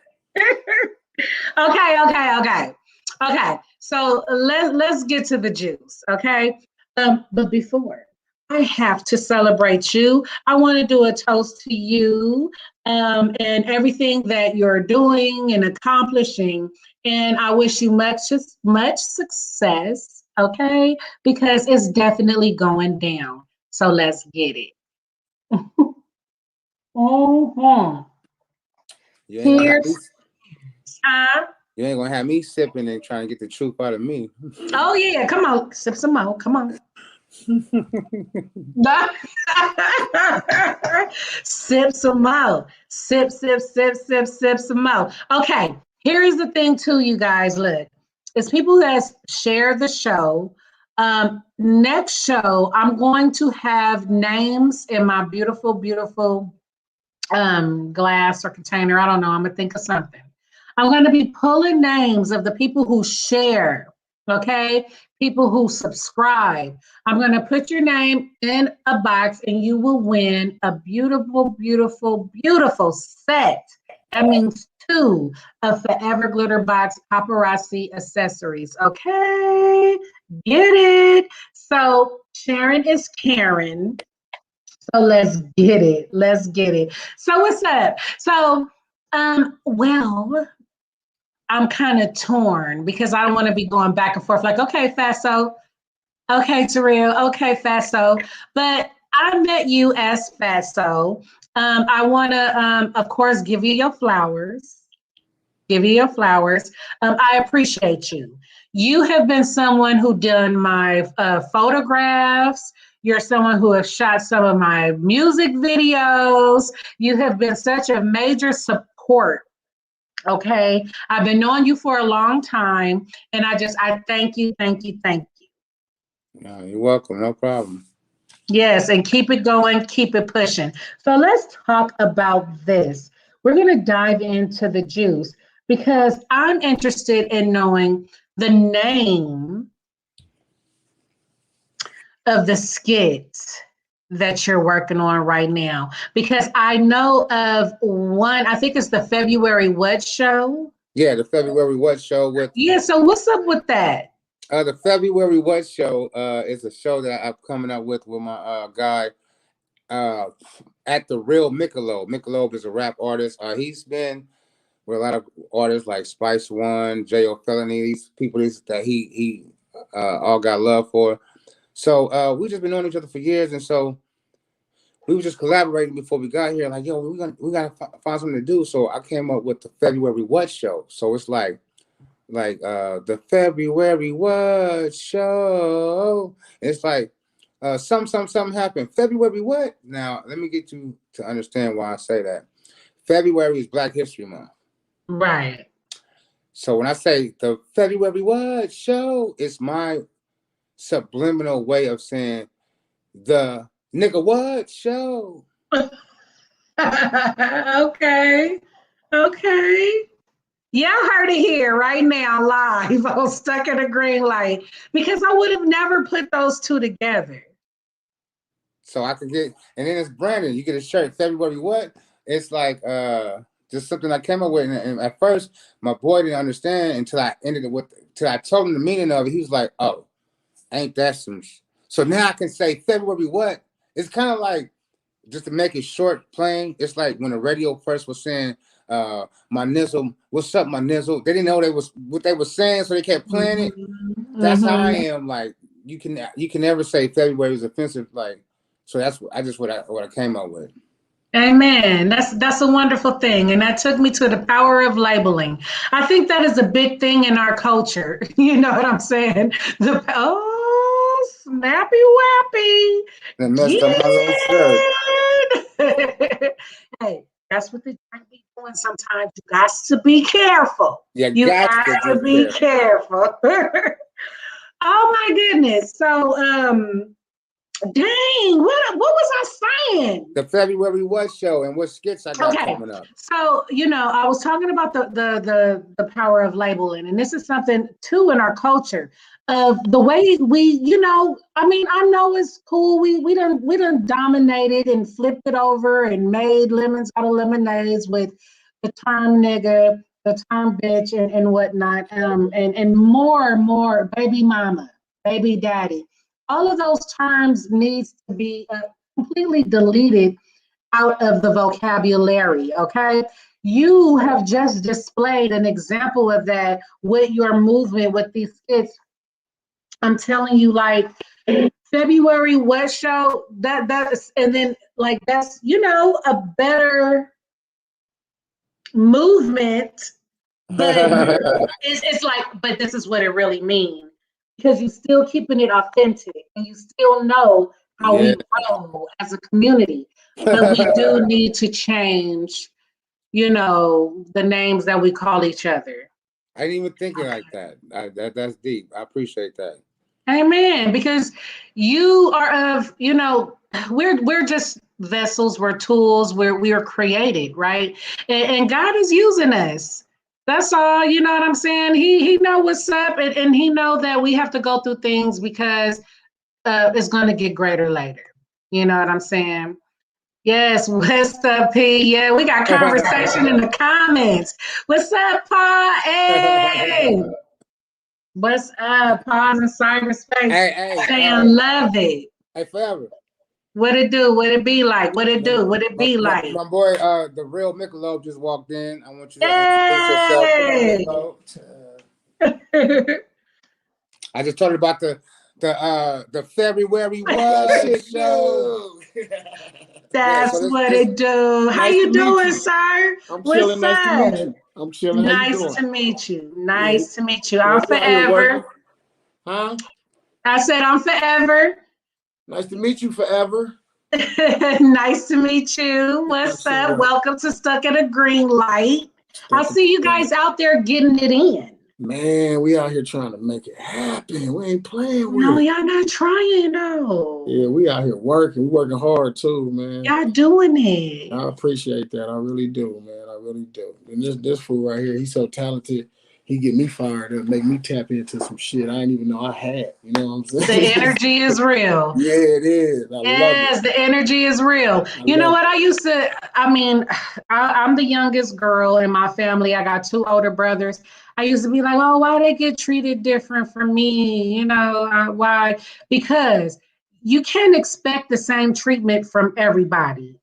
Okay. So let's get to the juice, okay? But before, I have to celebrate you. I want to do a toast to you, and everything that you're doing and accomplishing. And I wish you much success, okay? Because it's definitely going down. So let's get it. Mm-hmm. Here's You ain't gonna have me sipping and trying to get the truth out of me. Oh yeah, come on, sip some more. Come on. Sip some more. Sip some more. Okay, here is the thing too, you guys. Look, it's people that share the show. Next show, I'm going to have names in my beautiful, beautiful glass or container. I don't know. I'm gonna think of something. I'm going to be pulling names of the people who share, okay? people who subscribe. I'm going to put your name in a box and you will win a beautiful, beautiful, beautiful set. That means 2 of Faever Glitter Box paparazzi accessories. Okay, get it. So Sharon is Karen. So let's get it. Let's get it. So what's up? So, well, I'm kind of torn because I don't want to be going back and forth like, okay, Fatso, okay, Terrell, okay, Fatso. But I met you as Fatso. I want to, of course, give you your flowers. Give you your flowers. I appreciate you. You have been someone who done my photographs. You're someone who has shot some of my music videos. You have been such a major support. Okay. I've been knowing you for a long time. And I thank you, thank you, thank you. No, you're welcome. No problem. Yes. And keep it going, keep it pushing. So let's talk about this. We're going to dive into the juice because I'm interested in knowing the name of the skits that you're working on right now, because I know of one, I think it's the February What show. Yeah, the February What show with Yeah, so what's up with that? the February What show is a show that I'm coming up with my guy at the Real Michelob. Michelob is a rap artist. He's been with a lot of artists like Spice One, J.O. Felony, these people that he all got love for. So we just been knowing each other for years, and so we were just collaborating before we got here. Like, yo, we gotta find something to do. So I came up with the February What show. So it's like the February What show. It's like something happened. February what? Now let me get you to understand why I say that. February is Black History Month. Right. So when I say the February What show, it's my subliminal way of saying the nigga what show. Okay. Okay. Y'all heard it here right now live on Stuck in a Green Light, because I would have never put those two together. So I can get, and then it's branding. You get a shirt, February what? It's like just something I came up with. And at first, my boy didn't understand until I ended it with, till I told him the meaning of it. He was like, oh, ain't that some so now I can say February what? It's kind of like, just to make it short, plain, it's like when the radio first was saying, my nizzle, what's up, my nizzle? They didn't know what they were saying, so they kept playing it. That's how I am. Like you can never say February is offensive. Like, so that's what I came up with. Amen. That's a wonderful thing. And that took me to the power of labeling. I think that is a big thing in our culture. You know what I'm saying? Snappy wappy. That messed up my little shirt. Hey, that's what the drink be doing sometimes. You got to be careful. You got to be careful. Oh my goodness. So dang, what was I saying? The February What show and what skits I got coming up. So, I was talking about the power of labeling, and this is something too in our culture of the way we, I know it's cool. We done dominated and flipped it over and made lemons out of lemonades with the term nigga, the term bitch, and whatnot, and more baby mama, baby daddy. All of those terms needs to be completely deleted out of the vocabulary, okay? You have just displayed an example of that with your movement with these skits. I'm telling you, like, February What show, that's, and then, like, that's, a better movement, but it's like, but this is what it really means. Because you're still keeping it authentic and you still know how we grow as a community. But we do need to change, the names that we call each other. I didn't even think it like that. That's deep. I appreciate that. Amen. Because you are of, we're just vessels, we're tools, we are created, right? And God is using us. That's all. You know what I'm saying? He know what's up, and he know that we have to go through things because it's going to get greater later. You know what I'm saying? Yes, what's up, P? Yeah, we got conversation in the comments. What's up, Paul? Hey, what's up? Pause in cyberspace. Hey, Saying love it. hey, Faever. What it do? What it be like? What it do? What it be like? My boy, the real Michelob just walked in. I want you to introduce yourself. Hey! I just told you about the February what show. That's what it do. How Nice you to meet doing, you. sir? I'm What's chilling. Nice to meet up? you. I'm chilling. How you Nice doing? to meet you. Nice to meet you. Yeah, I'm we out here working. forever. Huh? I said I'm forever. Nice to meet you forever. Nice to meet you. What's up? Welcome to Stuck at a Green Light. I see you guys out there getting it in. Man, we out here trying to make it happen. We ain't playing with No, it. y'all not trying though. Yeah, we out here working. We working hard too, man. Y'all doing it. I appreciate that. I really do, man. I really do. And this fool right here, he's so talented. He get me fired up, make me tap into some shit I didn't even know I had. You know what I'm saying? The energy is real. Yeah, it is. I love it. The energy is real. You know what? I'm the youngest girl in my family. I got 2 older brothers. I used to be like, oh, why they get treated different from me? You know, why? Because you can't expect the same treatment from everybody,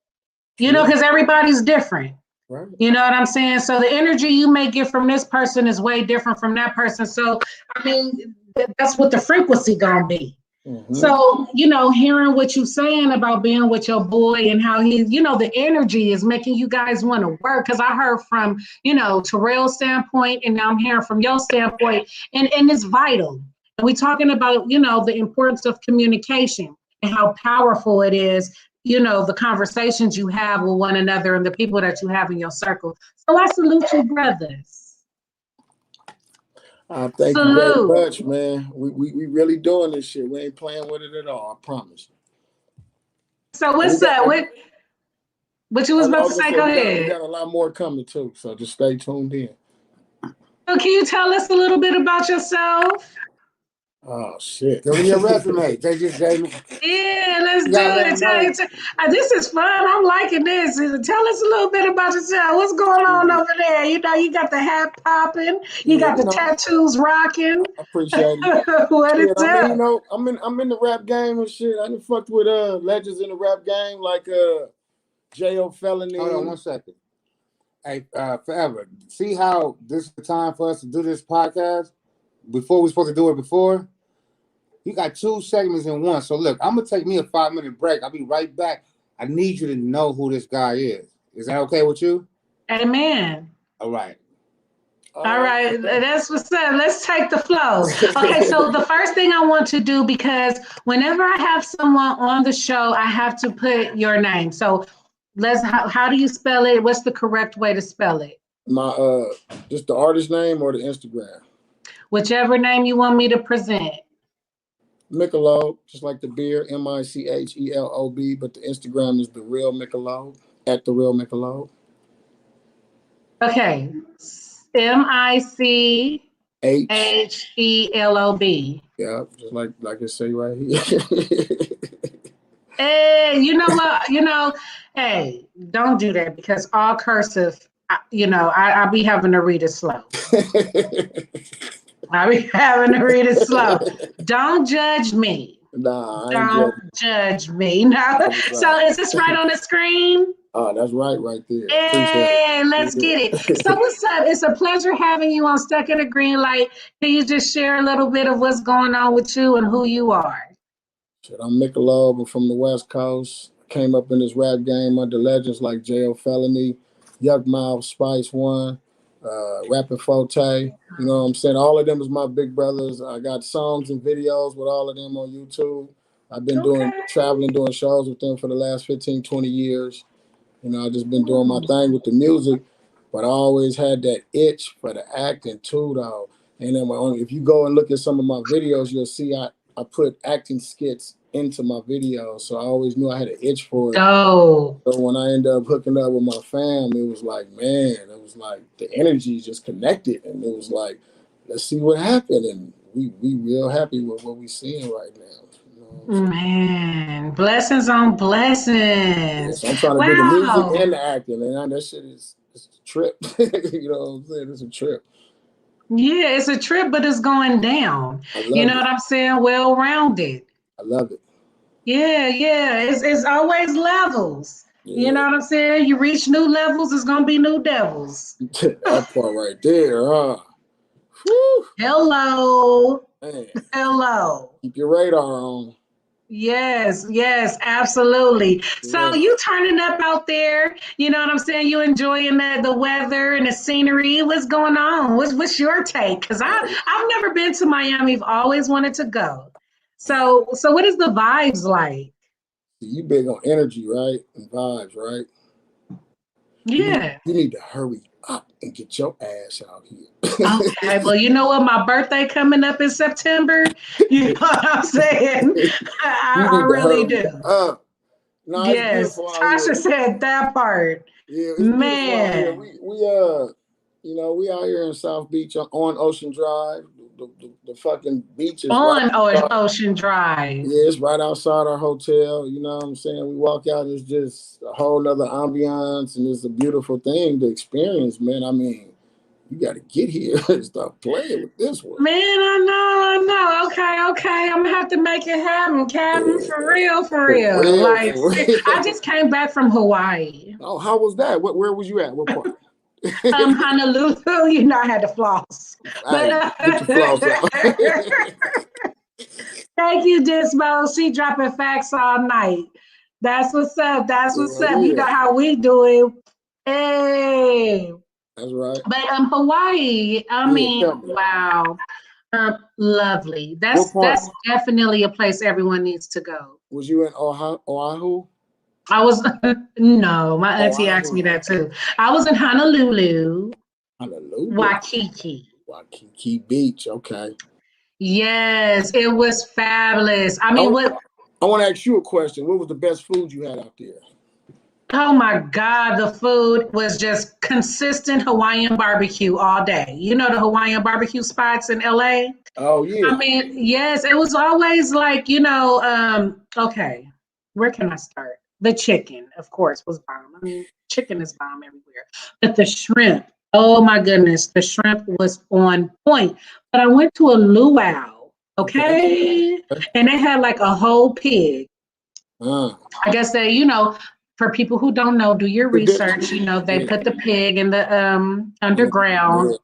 you know, because everybody's different. Right. You know what I'm saying? So the energy you may get from this person is way different from that person. So, I mean, that's what the frequency gonna be. Mm-hmm. So, you know, hearing what you're saying about being with your boy and how he, you know, the energy is making you guys want to work. Because I heard from, you know, Terrell's standpoint, and now I'm hearing from your standpoint, and it's vital. And we're talking about, you know, the importance of communication and how powerful it is, you know, the conversations you have with one another and the people that you have in your circle. So I salute you, brothers. Thank you very much, man. We really doing this shit. We ain't playing with it at all. I promise. So what's up? What you was about to say? Go ahead. We got a lot more coming too, so just stay tuned in. So can you tell us a little bit about yourself? Oh shit! Give me your resume. They just gave me. Yeah, let's do it. This is fun. I'm liking this. Tell us a little bit about yourself. What's going on over there? You know, you got the hat popping. You got the tattoos rocking. I appreciate it. What is that? I mean, you know, I'm in the rap game and shit. I done fucked with legends in the rap game like J.O. Felony. Hold on 1 second. Hey, Faever. See how this is the time for us to do this podcast? Before we supposed to do it before? You got 2 segments in one. So look, I'm gonna take me a 5-minute break. I'll be right back. I need you to know who this guy is. Is that okay with you? Amen. All right. All right, that's what's up. Let's take the flow. Okay, so the first thing I want to do, because whenever I have someone on the show, I have to put your name. So how do you spell it? What's the correct way to spell it? My just the artist name or the Instagram? Whichever name you want me to present. Michelob, just like the beer, Michelob, but the Instagram is the real Michelob, at the real Michelob. Okay, MICHELOB. Yeah, just like it say right here. Hey, you know what? You know, hey, don't do that, because all cursive, you know, I be having to read it slow. I be having to read it slow. Don't judge me. Nah, don't judge me. No. So is this right on the screen? Oh, that's right there. Hey, let's get it. So what's up? It's a pleasure having you on Stuck in a Green Light. Can you just share a little bit of what's going on with you and who you are? Shit, I'm Michelob. I'm from the West Coast. Came up in this rap game under legends like J.O. Felony, Yuck Mouth, Spice One, Rapping Forte. You know what I'm saying? All of them is my big brothers. I got songs and videos with all of them on YouTube. I've been traveling, doing shows with them for the last 15, 20 years. You know, I've just been doing my thing with the music, but I always had that itch for the acting too, though. And then if you go and look at some of my videos, you'll see I put acting skits into my videos, so I always knew I had an itch for it. Oh. So when I ended up hooking up with my fam, it was like, man, it was like the energy just connected, and it was like, let's see what happened, and we real happy with what we seeing right now. You know what I'm saying? Man, blessings on Yeah, blessings. so I'm trying to do the music Wow. and the acting, and that shit is it's a trip. You know what I'm saying? It's a trip. Yeah, it's a trip, but it's going down. I You love know it. what I'm saying? Well rounded. I love it. Yeah, yeah. It's always levels. You know Yeah, what I'm saying? You reach new levels, it's gonna be new devils. that part right there, huh? Whew, Hello. man, Hello. keep your radar on. Yes, yes, absolutely. So Yeah. you turning up out there, you know what I'm saying? You enjoying the weather and the scenery. What's going on? What's your take? Because I've never been to Miami. I've always wanted to go. So what is the vibes like? You big on energy, right? And vibes, right? Yeah. You need to hurry up and get your ass out here. Okay. Well, you know what? My birthday coming up in September. You know what I'm saying? You I need to really hurry do. up. No, it's Yes. beautiful out Tasha here. said that part. Yeah, it's beautiful out here. Man. We out here in South Beach on Ocean Drive. The fucking beach is right On outside. Ocean Drive. Yeah, it's right outside our hotel. You know what I'm saying? We walk out, it's just a whole nother ambiance, and it's a beautiful thing to experience, man. I mean, you got to get here and start playing with this one. Man, I know. Okay. I'm gonna have to make it happen, Captain. For real, for For real. real, Like, for real. I just came back from Hawaii. Oh, how was that? Where was you at? What part? Honolulu, you know I had to floss. Hey, get your floss out. Thank you, Dismo. She dropping facts all night. That's what's up. That's what's up. You know Yeah, how we do it. Hey. that's right. But Hawaii, I Yeah, mean, tell me. wow. Lovely. What part? That's definitely a place everyone needs to go. Was you in Oahu? I was no, my auntie asked Oahu. me that too. I was in Honolulu, Honolulu. Waikiki. Waikiki Beach. Okay. Yes, it was fabulous. I mean, what? I want to ask you a question. What was the best food you had out there? Oh my God, the food was just consistent Hawaiian barbecue all day. You know the Hawaiian barbecue spots in LA? Oh yeah. I mean, yes, it was always like, okay, where can I start? The chicken, of course, was bomb. I mean, chicken is bomb everywhere. But the shrimp, oh my goodness, the shrimp was on point. But I went to a luau, okay? And they had like a whole pig. I guess for people who don't know, do your research. They put the pig in the underground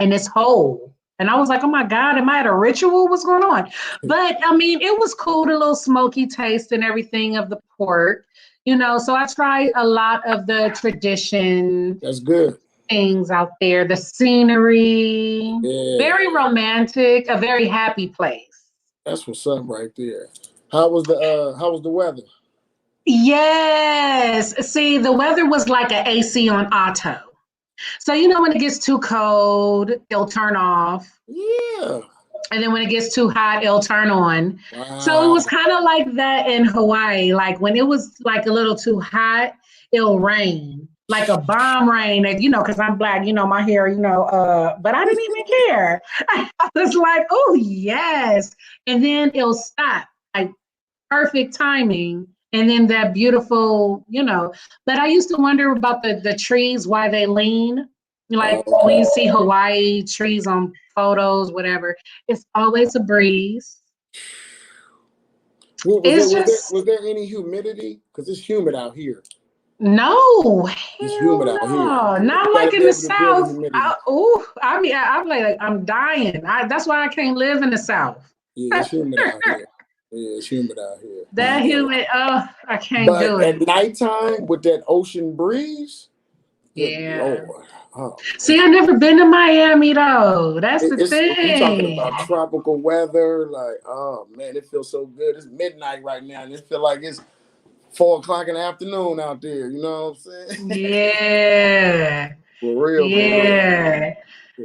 and it's whole. And I was like, oh my God, am I at a ritual? What's going on? But I mean, it was cool, the little smoky taste and everything of the pork, so I tried a lot of the tradition. That's good. Things out there, the scenery, very romantic, a very happy place. That's what's up right there. How was the weather? Yes. See, the weather was like an AC on auto. So, when it gets too cold, it'll turn off. Yeah. And then when it gets too hot, it'll turn on. Wow. So it was kind of like that in Hawaii. Like when it was like a little too hot, it'll rain. Like a bomb rain, because I'm black, my hair, but I didn't even care. I was like, oh, yes. And then it'll stop, like perfect timing. And then that beautiful, but I used to wonder about the trees, why they lean. Like when you see Hawaii trees on photos, whatever, it's always a breeze. Was there any humidity? Because it's humid out here. No, it's humid out here. Not like in the South. I'm like, I'm dying. That's why I can't live in the South. Yeah, it's humid out here. Yeah, it's humid out here. That humid, I can't do it. At nighttime with that ocean breeze, yeah. Lord. Oh. See, I've never been to Miami though. That's the thing. You're talking about tropical weather, like, oh man, it feels so good. It's midnight right now, and it feels like it's 4 o'clock in the afternoon out there. You know what I'm saying? Yeah. For real. Yeah.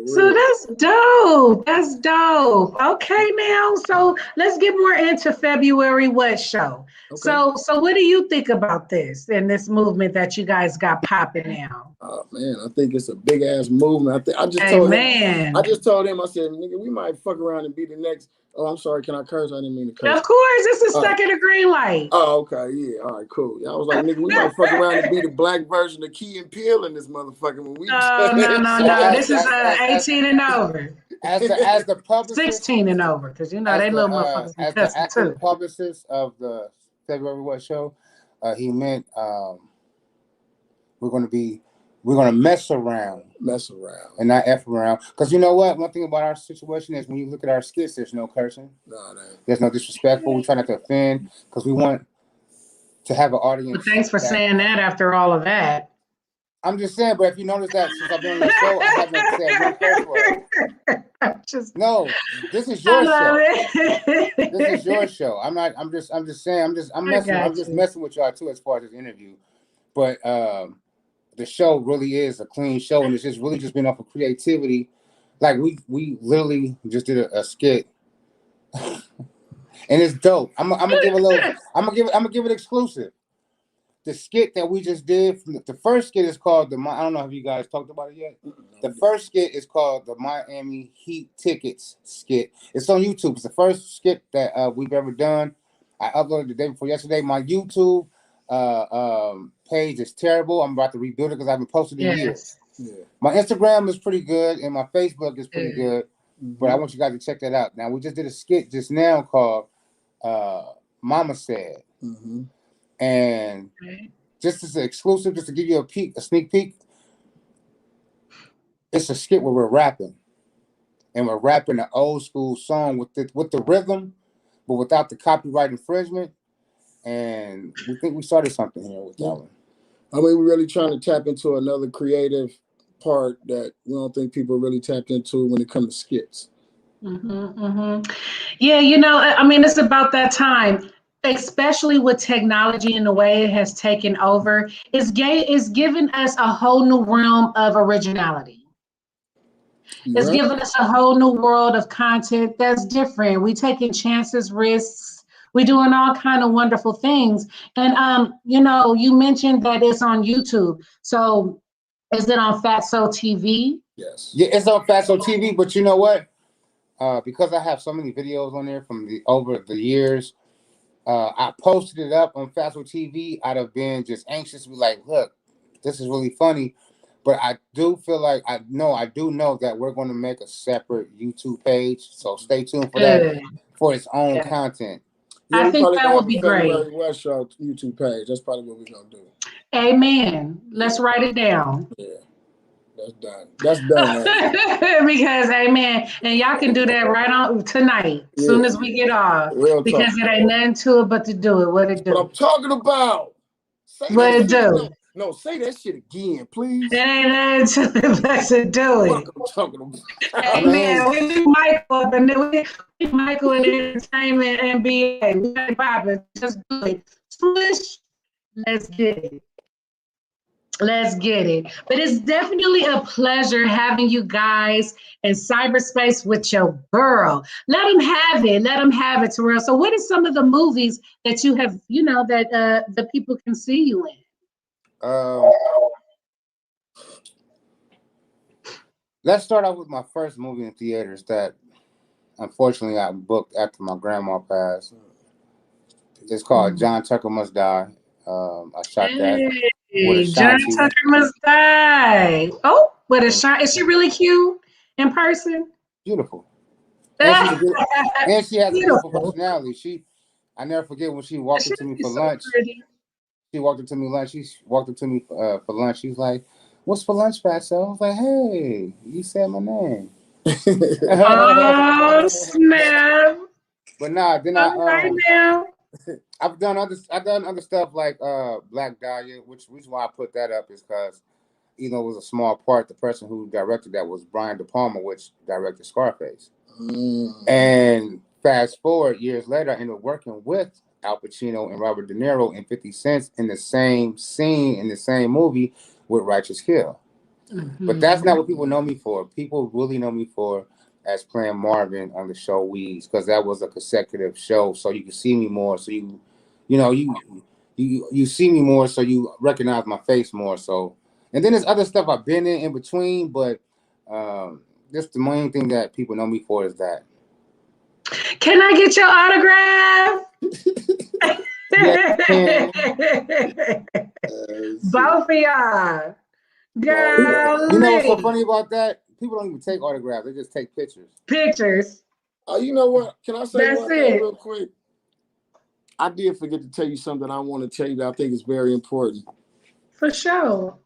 So that's dope. That's dope. Okay, now, so let's get more into February What show. Okay. So what do you think about this and this movement that you guys got popping now? Oh man, I think it's a big ass movement. I just Hey, told man. him. I just told him. I said, nigga, we might fuck around and be the next. Oh, I'm sorry. Can I curse? I didn't mean to curse. Of course, this is stuck in a green light. Oh, okay, yeah, all right, cool. I was like, nigga, we might fuck around and be the black version of Key and Peele in this motherfucker when we. No. This is 18 and over. As the publicist, 16 and over, because you know they little motherfuckers be as the cussing acting too. publicist of the February What show, he meant we're gonna mess around and not F around. Because you know what? One thing about our situation is when you look at our skits, there's no cursing. There's no disrespectful. We try not to offend because we want to have an audience. But thanks for saying that after all of that. I'm just saying, but if you notice that since I've been on the show, I haven't said one curse word. No, this is your show. This is your show. I'm just saying. I'm messing with y'all too as far as this interview. But the show really is a clean show, and it's just really just been off of creativity. Like we literally just did a skit, and it's dope. I'm gonna give it exclusive. The skit that we just did, the first skit is called I don't know if you guys talked about it yet. The first skit is called the Miami Heat Tickets skit. It's on YouTube. It's the first skit that we've ever done. I uploaded the day before yesterday. My YouTube page is terrible. I'm about to rebuild it because I haven't posted in years. Yeah. My Instagram is pretty good and my Facebook is pretty good. But I want you guys to check that out. Now, we just did a skit just now called Mama Said. And just as an exclusive, just to give you a sneak peek, it's a skit where we're rapping. And we're rapping an old school song with the rhythm, but without the copyright infringement. And we think we started something here with that one. I mean, we're really trying to tap into another creative part that we don't think people really tapped into when it comes to skits. Yeah, you know, I mean, it's about that time. Especially with technology and the way it has taken over, it's given us a whole new realm of originality. It's given us a whole new world of content that's different. We taking chances, risks. We're doing all kind of wonderful things. And you know, you mentioned that it's on YouTube. So is it on Fatsotv? Yes. Yeah, it's on Fatsotv. But you know what? Because I have so many videos on there from over the years. I posted it up on Fatsotv. I'd have been just anxious to be like, look, this is really funny. But I do feel like I do know that we're going to make a separate YouTube page. So stay tuned for that for its own content. Yeah, I think that would be great. February West Show YouTube page. That's probably what we're going to do. Amen. Let's write it down. Yeah. That's done. Because amen, and y'all can do that right on tonight, as soon as we get off. Because it ain't nothing to it but to do it. What it do? What I'm talking about. What it do? No, say that shit again, please. It ain't nothing to it but to do it. What I'm talking about. Amen. We need Michael up and then we need Michael in entertainment and NBA. We got popping. Just do it. Swish. Let's get it. Let's get it. But it's definitely a pleasure having you guys in cyberspace with your girl. Let them have it. Let them have it, Terrell. So what are some of the movies that you have, you know, that the people can see you in? Let's start out with my first movie in theaters that unfortunately I booked after my grandma passed. It's called John Tucker Must Die. I shot that. John Tucker Must Die. Oh, what a shot. Is she really cute in person? Beautiful. And she has a beautiful personality. I never forget when she walked up to me for lunch. She walked up to me for lunch. She was like, "What's for lunch, Fatso?" I was like, "Hey, you said my name." Oh, snap. But nah, then I've done other stuff like Black Dahlia, which reason why I put that up is because even though it was a small part, the person who directed that was Brian De Palma, which directed Scarface. And fast forward years later, I ended up working with Al Pacino and Robert De Niro and 50 Cent in the same scene in the same movie with Righteous Kill. But that's not what people know me for. People really know me for as playing Marvin on the show Weeds, because that was a consecutive show, so you can see me more. So you see me more, so you recognize my face more. So, and then there's other stuff I've been in between, but just the main thing that people know me for is that. Can I get your autograph? Both of y'all. Golly. You know what's so funny about that? People don't even take autographs. They just take pictures. Pictures. Oh, you know what? Can I say That's one thing it. real quick? I did forget to tell you something I want to tell you that I think is very important. For sure.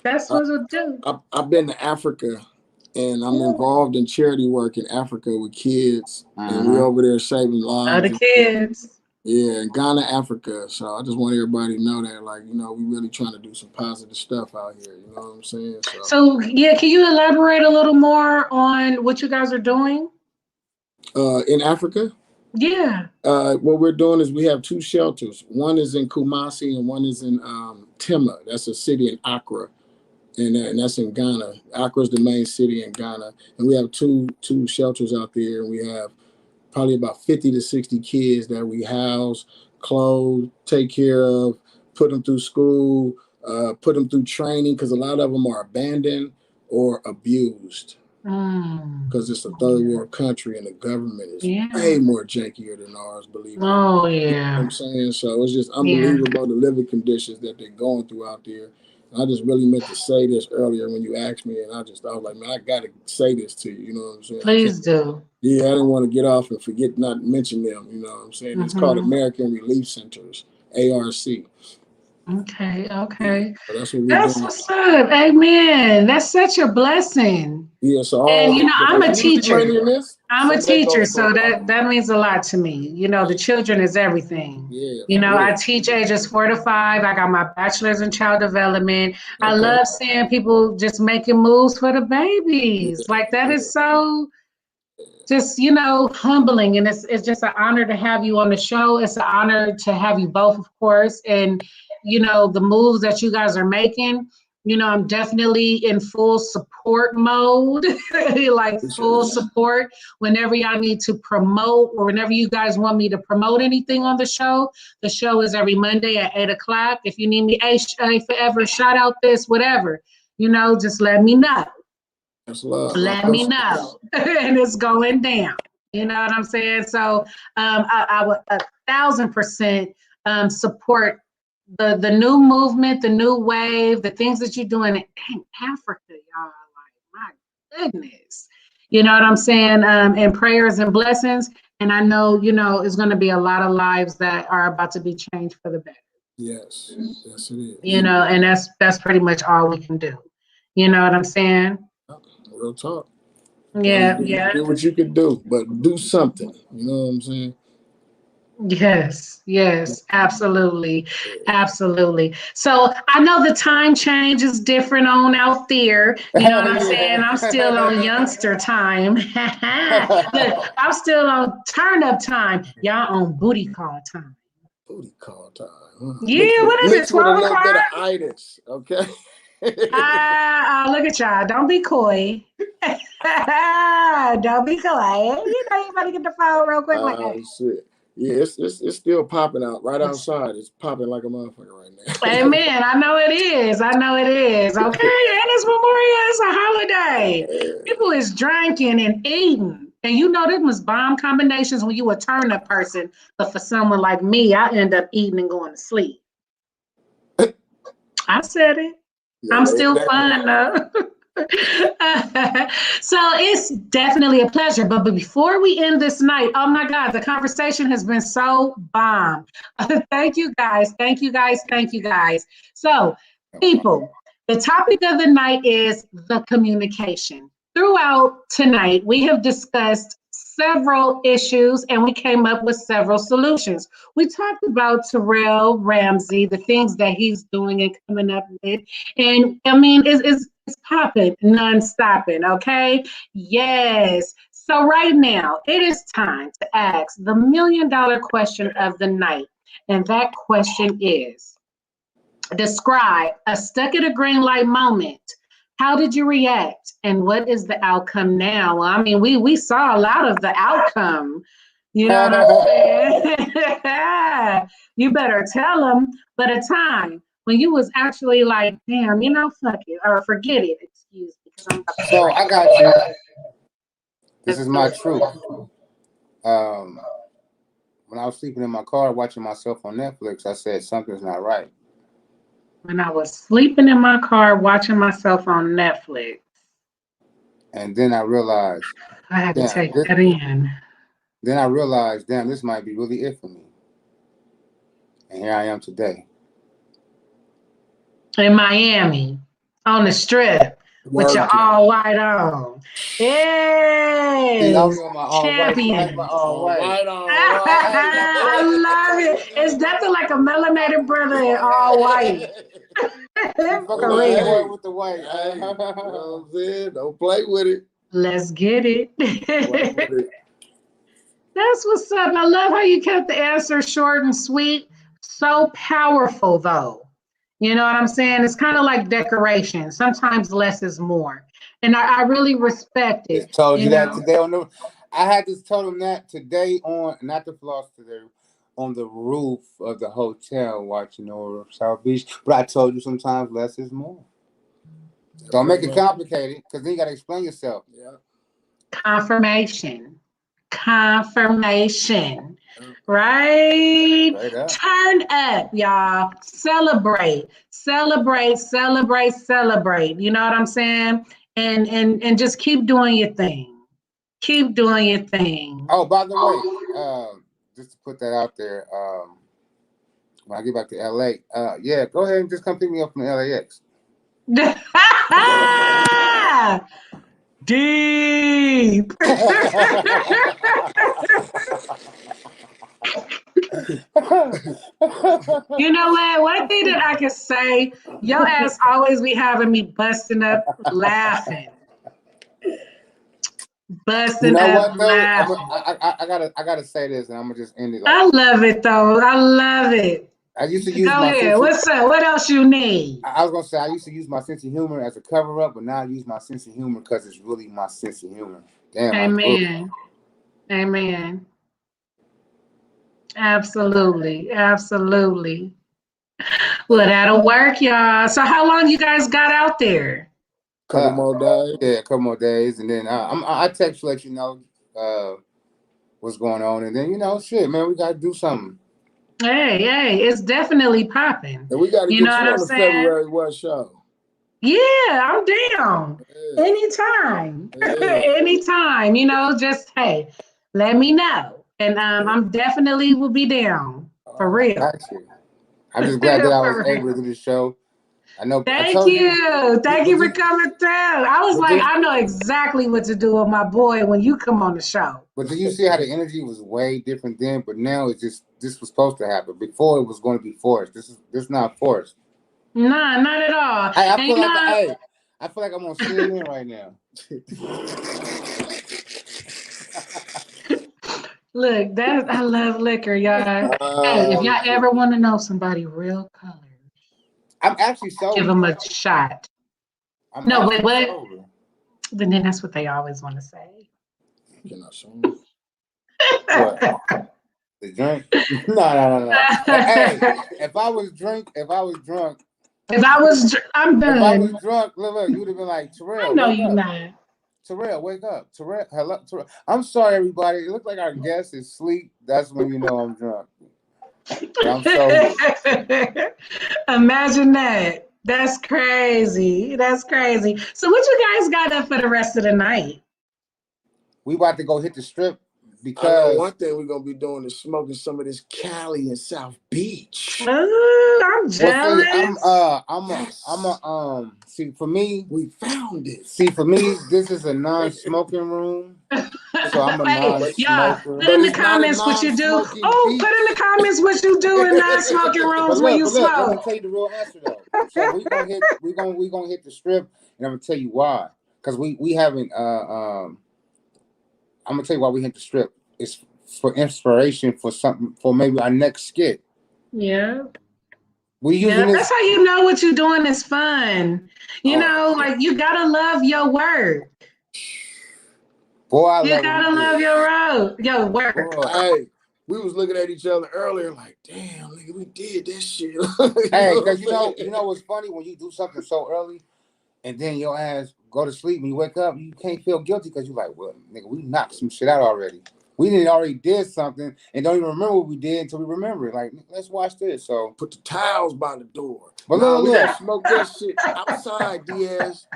That's what we'll do. I've been to Africa, and I'm involved in charity work in Africa with kids, and we're over there saving lives. Other kids. Yeah, in Ghana, Africa. So I just want everybody to know that, like, you know, we really trying to do some positive stuff out here. You know what I'm saying? So yeah, can you elaborate a little more on what you guys are doing? In Africa? Yeah. What we're doing is we have 2 shelters. One is in Kumasi and one is in Tema. That's a city in Accra. And that's in Ghana. Accra is the main city in Ghana. And we have two shelters out there. And we have probably about 50 to 60 kids that we house, clothe, take care of, put them through school, put them through training, because a lot of them are abandoned or abused. Because it's a third world country and the government is way more jankier than ours, believe it. Oh, yeah. You know what I'm saying? So it's just unbelievable the living conditions that they're going through out there. And I just really meant to say this earlier when you asked me, and I was like, man, I got to say this to you. You know what I'm saying? Please do. Yeah, I didn't want to get off and forget not to mention them. You know what I'm saying? It's called American Relief Centers, ARC. Okay. So that's what we're That's doing. what's up. Amen. That's such a blessing. Yeah, so and you know, I'm a teacher. I'm a teacher, so so that means a lot to me. You know, the children is everything. Yeah. You know, I teach ages 4 to 5. I got my bachelor's in child development. I love seeing people just making moves for the babies. Like that is so just, you know, humbling. And it's just an honor to have you on the show. It's an honor to have you both, of course. And, you know, the moves that you guys are making, you know, I'm definitely in full support mode, like full support whenever y'all need to promote or whenever you guys want me to promote anything on the show. The show is every Monday at 8 o'clock. If you need me, hey, Faever, shout out this, whatever, you know, just let me know. That's love. Let me know. And it's going down. You know what I'm saying? So I would 1,000% support the new movement, the new wave, the things that you're doing in Africa, y'all. Like, my goodness. You know what I'm saying? And prayers and blessings. And I know, you know, it's going to be a lot of lives that are about to be changed for the better. Yes. Yes, it is. You know, and that's pretty much all we can do. You know what I'm saying? Real talk. Yeah. Do what you can do, but do something. You know what I'm saying? Yes, absolutely. So I know the time change is different on out there. You know what I'm saying? I'm still on youngster time. I'm still on turn up time. Y'all on booty call time. Booty call time. Huh? Yeah, what is it? 12 with a little bit of o'clock? itis, okay? Look at y'all. Don't be coy. Don't be coy. You know you better get the phone real quick like that. Shit. Yeah, it's still popping out right outside. It's popping like a motherfucker right now. Amen. I know it is. Okay, and it's Memorial. It's a holiday. People is drinking and eating. And you know them was bomb combinations when you a turn up person. But for someone like me, I end up eating and going to sleep. I said it. Yeah, I'm still fun though. So it's definitely a pleasure. But before we end this night, oh my God, the conversation has been so bomb. Thank you guys. So people, the topic of the night is the communication. Throughout tonight, we have discussed several issues and we came up with several solutions. We talked about Terrell Ramsey, the things that he's doing and coming up with. And I mean, it's popping, non-stopping, okay? Yes. So right now, it is time to ask the $1 million question of the night. And that question is, describe a stuck at a green light moment. How did you react? And what is the outcome now? Well, I mean, we saw a lot of the outcome. You know what I'm saying? You better tell them. But a time when you was actually like, damn, you know, fuck it or forget it. Excuse me, because I'm about to So I got you. This is my truth. When I was sleeping in my car watching myself on Netflix, I said something's not right. When I was sleeping in my car watching myself on Netflix. And then I realized, I had to take that in. Then I realized, damn, this might be really it for me. And here I am today. In Miami, on the strip, with your all white on. Hey, champion. I love it. It's definitely like a melanated brother in all white. For real. With the white. You know what I'm saying? Don't play with it. Let's get it. That's what's up. I love how you kept the answer short and sweet. So powerful, though. You know what I'm saying? It's kind of like decoration. Sometimes less is more. And I really respect it. Just told you that today on the. I had just told him that today on, not the floss today, on the roof of the hotel watching over South Beach. But I told you sometimes less is more. Don't make it complicated, because then you got to explain yourself. Yeah. Confirmation. Right? Turn up, y'all. Celebrate. You know what I'm saying? And just keep doing your thing. Oh, by the way, just to put that out there, when I get back to LA, yeah, go ahead and just come pick me up from LAX. Deep. You know what? One thing that I can say, your ass always be having me busting up laughing. You know what though? I gotta say this, and I'm gonna just end it. I love it though. I love it. I used to use Go ahead. What's up? What else you need? I was gonna say I used to use my sense of humor as a cover up, but now I use my sense of humor because it's really my sense of humor. Damn. Amen. Absolutely. Well, that'll work, y'all. So how long you guys got out there? Couple more days. Yeah, a couple more days, and then I text you, let you know what's going on, and then shit, man, we gotta do something. Hey, it's definitely popping. And we gotta get you on the February what show? Yeah, I'm down. Yeah. Anytime. Yeah. Anytime. Just hey, let me know, and I'm definitely will be down for real. Actually, I'm just glad that I was able to do the show. I know. Thank you for coming through. I was like, I know exactly what to do with my boy when you come on the show. But did you see how the energy was way different then? But now it's just this was supposed to happen. Before it was going to be forced. This is not forced. Nah, not at all. I feel like I'm on CNN right now. Look, I love liquor, y'all. Hey, if y'all ever want to know somebody real color, I'm actually sober. Give them a shot. No, wait, what? Sober. Then that's what they always want to say. You're not sober. What? The drink? No. Hey, if I was drunk, I'm done. If I was drunk, look, you would have been like, Terrell. I know you not. Terrell, wake up. Terrell, hello. Terrell. I'm sorry, everybody. It looks like our guest is asleep. That's when you know I'm drunk. I'm sober. Imagine that. That's crazy. So what you guys got up for the rest of the night? We about to go hit the strip because one thing we're gonna be doing is smoking some of this Cali and South Beach. I'm jealous. See, for me, we found it. See, for me, this is a non-smoking room. So I'm a non-smoker. Yeah, put in the comments what you do. Put in the comments what you do in non-smoking rooms when you smoke. I'm gonna tell you the real answer though. So we gonna hit the strip, and I'm gonna tell you why. Because we haven't. I'm gonna tell you why we hit the strip. It's for inspiration for something for maybe our next skit. Yeah. We using Yeah, this. that's how you know what you're doing is fun. You know, like you gotta love your work. Boy, I You love gotta what we love your work. Bro, hey, we was looking at each other earlier like, damn, nigga, we did that shit. Hey, because you know what's funny when you do something so early, and then your ass go to sleep and you wake up, you can't feel guilty because you're like, well, nigga, we knocked some shit out already. We didn't already did something and don't even remember what we did until we remember it. Like, let's watch this. So put the towels by the door. But we look. gotta smoke that shit outside, Diaz.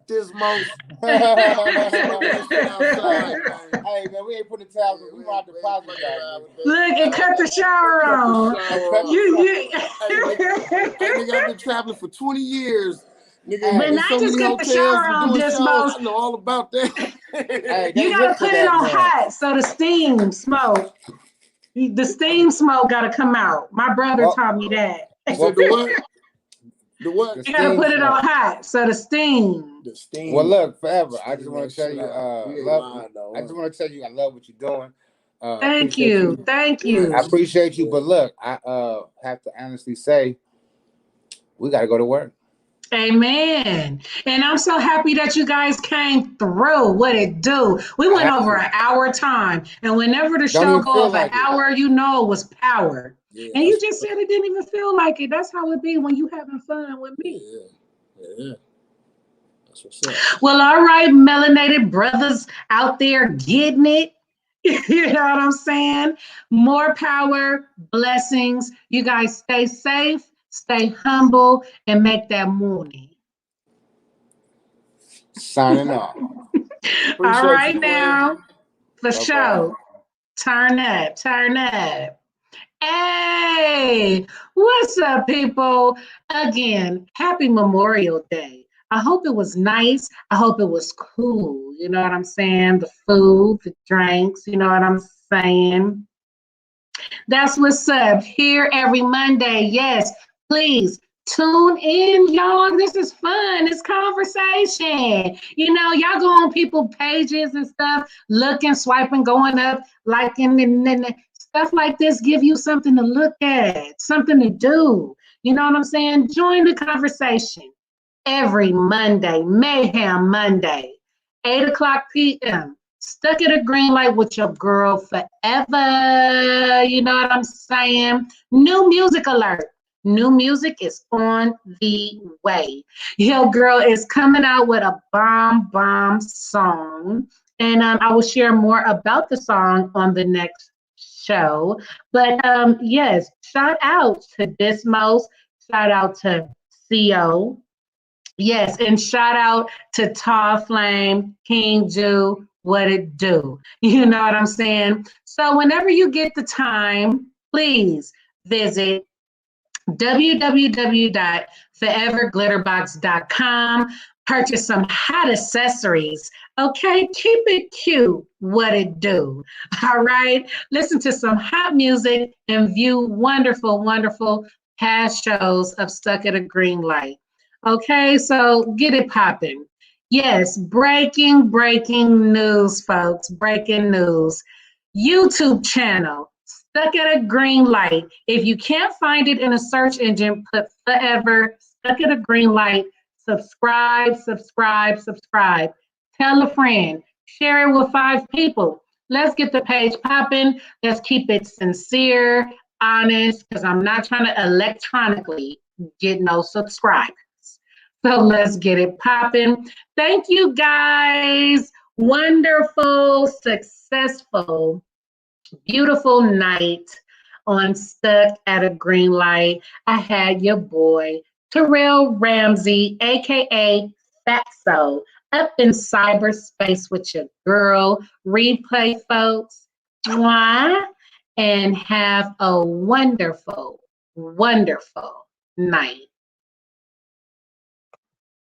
Dismos. Hey man, we ain't putting the towels. We want the deposit guys. Look, and cut the shower on. Hey, nigga, I've been traveling for 20 years. Nigga, but not just cut the shower on, Dismos. I know all about that. Hey, you gotta put it on hot so the steam smoke. The steam smoke gotta come out. My brother taught me that. So the what? The what? You gotta put it on hot so the steam. The steam. Well, look, forever. I just want to tell you, I just want to tell you, I love what you're doing. Thank you. Thank you. I appreciate you, but look, I have to honestly say, we got to go to work. Amen. And I'm so happy that you guys came through. What it do? We went over an hour time, and whenever the show go over an hour, you know it was power. Yeah, and you just said it didn't even feel like it. That's how it be when you having fun with me. Yeah. That's what's up. Well, all right, melanated brothers out there getting it. You know what I'm saying? More power, blessings. You guys stay safe, stay humble, and make that money. Signing off. All right now, for sure. Turn up, turn up. Hey, what's up, people? Again, happy Memorial Day. I hope it was nice. I hope it was cool. You know what I'm saying? The food, the drinks, you know what I'm saying? That's what's up. Here every Monday. Yes, please tune in, y'all. This is fun. It's conversation. You know, y'all go on people's pages and stuff, looking, swiping, going up, liking, and stuff like this give you something to look at, something to do. You know what I'm saying? Join the conversation every Monday, Mayhem Monday, 8:00 p.m. Stuck at a green light with your girl forever. You know what I'm saying? New music alert. New music is on the way. Your girl is coming out with a bomb song. And I will share more about the song on the next show. But yes, shout out to Dismos. Shout out to CO. Yes, and shout out to Tall Flame, King Jew, what it do. You know what I'm saying? So whenever you get the time, please visit www.faeverglitterbox.com. Purchase some hot accessories. Okay, keep it cute. What it do? All right. Listen to some hot music and view wonderful, wonderful past shows of Stuck at a Green Light. Okay, so get it popping. Yes, breaking news, folks. Breaking news. YouTube channel, Stuck at a Green Light. If you can't find it in a search engine, put Forever, Stuck at a Green Light. Subscribe. Tell a friend. Share it with 5 people. Let's get the page popping. Let's keep it sincere, honest, because I'm not trying to electronically get no subscribers. So let's get it popping. Thank you, guys. Wonderful, successful, beautiful night on Stuck at a Green Light. I had your boy, Terrell Ramsey, a.k.a. Fatsotv, up in cyberspace with your girl. Replay, folks. Mwah. And have a wonderful, wonderful night.